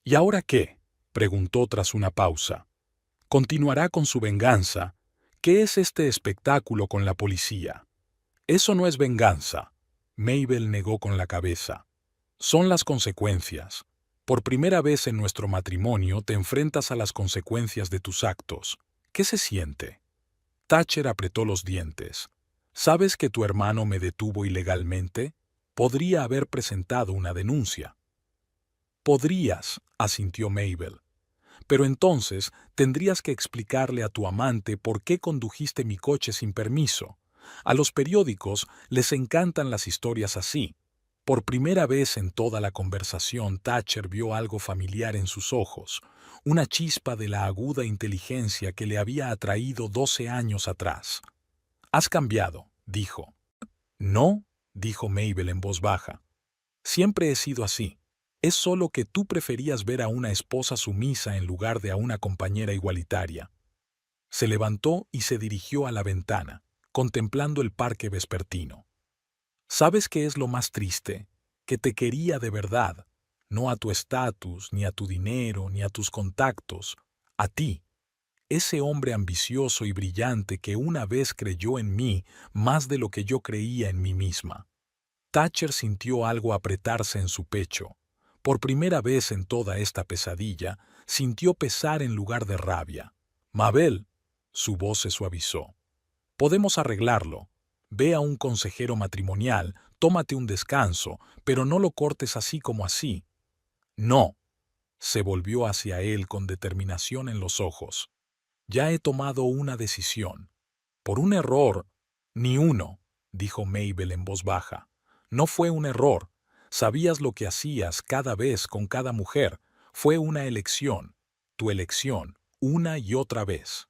¿Y ahora qué?, preguntó tras una pausa. ¿Continuará con su venganza? ¿Qué es este espectáculo con la policía? Eso no es venganza. Mabel negó con la cabeza. Son las consecuencias. Por primera vez en nuestro matrimonio te enfrentas a las consecuencias de tus actos. ¿Qué se siente? Thatcher apretó los dientes. ¿Sabes que tu hermano me detuvo ilegalmente? Podría haber presentado una denuncia. Podrías, asintió Mabel. Pero entonces tendrías que explicarle a tu amante por qué condujiste mi coche sin permiso. A los periódicos les encantan las historias así. Por primera vez en toda la conversación, Thatcher vio algo familiar en sus ojos, una chispa de la aguda inteligencia que le había atraído 12 años atrás. «Has cambiado», dijo. «No», dijo Mabel en voz baja. «Siempre he sido así. Es solo que tú preferías ver a una esposa sumisa en lugar de a una compañera igualitaria». Se levantó y se dirigió a la ventana, contemplando el parque vespertino. ¿Sabes qué es lo más triste? Que te quería de verdad, no a tu estatus, ni a tu dinero, ni a tus contactos, a ti, ese hombre ambicioso y brillante que una vez creyó en mí más de lo que yo creía en mí misma. Thatcher sintió algo apretarse en su pecho. Por primera vez en toda esta pesadilla, sintió pesar en lugar de rabia. Mabel, su voz se suavizó. Podemos arreglarlo. Ve a un consejero matrimonial, tómate un descanso, pero no lo cortes así como así. No. Se volvió hacia él con determinación en los ojos. Ya he tomado una decisión. Por un error, ni uno, dijo Mabel en voz baja. No fue un error. Sabías lo que hacías cada vez con cada mujer. Fue una elección. Tu elección, una y otra vez.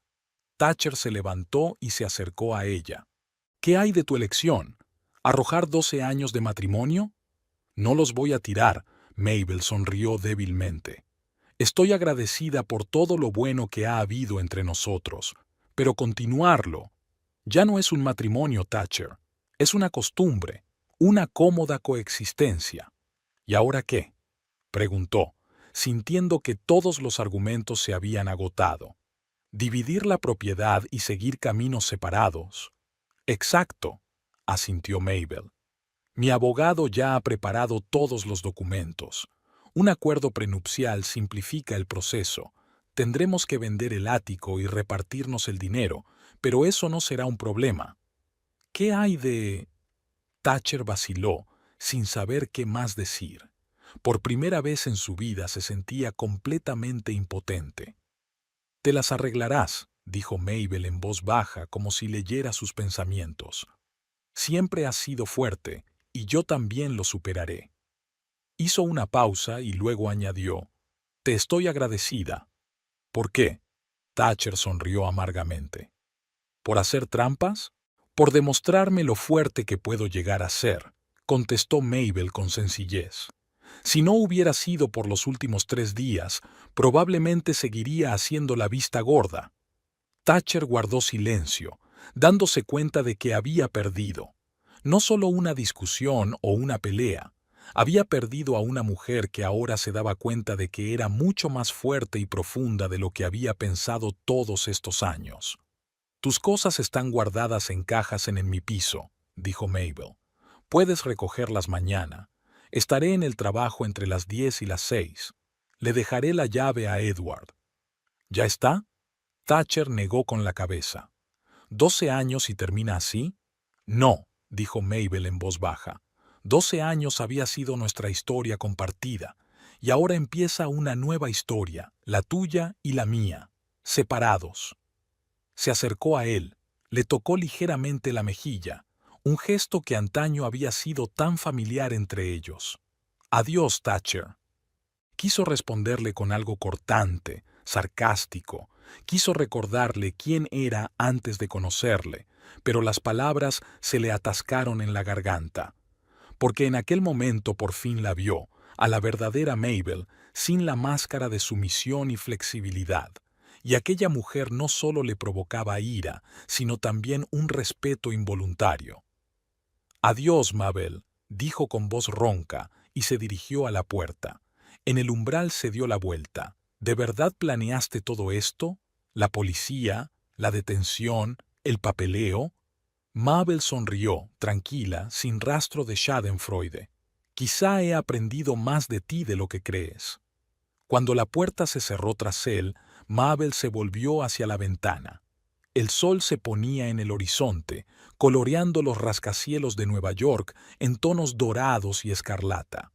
Thatcher se levantó y se acercó a ella. ¿Qué hay de tu elección? ¿Arrojar 12 años de matrimonio? No los voy a tirar, Mabel sonrió débilmente. Estoy agradecida por todo lo bueno que ha habido entre nosotros, pero continuarlo. Ya no es un matrimonio, Thatcher. Es una costumbre, una cómoda coexistencia. ¿Y ahora qué? Preguntó, sintiendo que todos los argumentos se habían agotado. Dividir la propiedad y seguir caminos separados. Exacto, asintió Mabel. Mi abogado ya ha preparado todos los documentos. Un acuerdo prenupcial simplifica el proceso. Tendremos que vender el ático y repartirnos el dinero, pero eso no será un problema. ¿Qué hay de...? Thatcher vaciló, sin saber qué más decir. Por primera vez en su vida se sentía completamente impotente. Te las arreglarás, dijo Mabel en voz baja como si leyera sus pensamientos. Siempre has sido fuerte, y yo también lo superaré. Hizo una pausa y luego añadió, te estoy agradecida. ¿Por qué? Thatcher sonrió amargamente. ¿Por hacer trampas? Por demostrarme lo fuerte que puedo llegar a ser, contestó Mabel con sencillez. Si no hubiera sido por los últimos 3 días, probablemente seguiría haciendo la vista gorda. Thatcher guardó silencio, dándose cuenta de que había perdido. No solo una discusión o una pelea, había perdido a una mujer que ahora se daba cuenta de que era mucho más fuerte y profunda de lo que había pensado todos estos años. Tus cosas están guardadas en cajas en mi piso, dijo Mabel. Puedes recogerlas mañana. Estaré en el trabajo entre las 10 y las 6. Le dejaré la llave a Edward. ¿Ya está? Thatcher negó con la cabeza. ¿12 años y termina así? No, dijo Mabel en voz baja. 12 años había sido nuestra historia compartida, y ahora empieza una nueva historia, la tuya y la mía, separados. Se acercó a él, le tocó ligeramente la mejilla, un gesto que antaño había sido tan familiar entre ellos. Adiós, Thatcher. Quiso responderle con algo cortante, sarcástico. Quiso recordarle quién era antes de conocerle, pero las palabras se le atascaron en la garganta. Porque en aquel momento por fin la vio, a la verdadera Mabel, sin la máscara de sumisión y flexibilidad. Y aquella mujer no solo le provocaba ira, sino también un respeto involuntario. Adiós, Mabel, dijo con voz ronca, y se dirigió a la puerta. En el umbral se dio la vuelta. ¿De verdad planeaste todo esto? ¿La policía? ¿La detención? ¿El papeleo? Mabel sonrió, tranquila, sin rastro de schadenfreude. Quizá he aprendido más de ti de lo que crees. Cuando la puerta se cerró tras él, Mabel se volvió hacia la ventana. El sol se ponía en el horizonte, coloreando los rascacielos de Nueva York en tonos dorados y escarlata.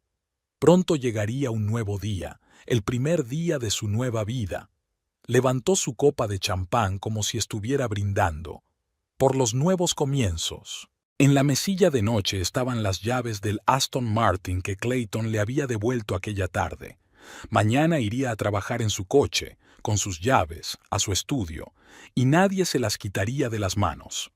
Pronto llegaría un nuevo día, el primer día de su nueva vida. Levantó su copa de champán como si estuviera brindando. Por los nuevos comienzos. En la mesilla de noche estaban las llaves del Aston Martin que Clayton le había devuelto aquella tarde. Mañana iría a trabajar en su coche, con sus llaves, a su estudio, y nadie se las quitaría de las manos.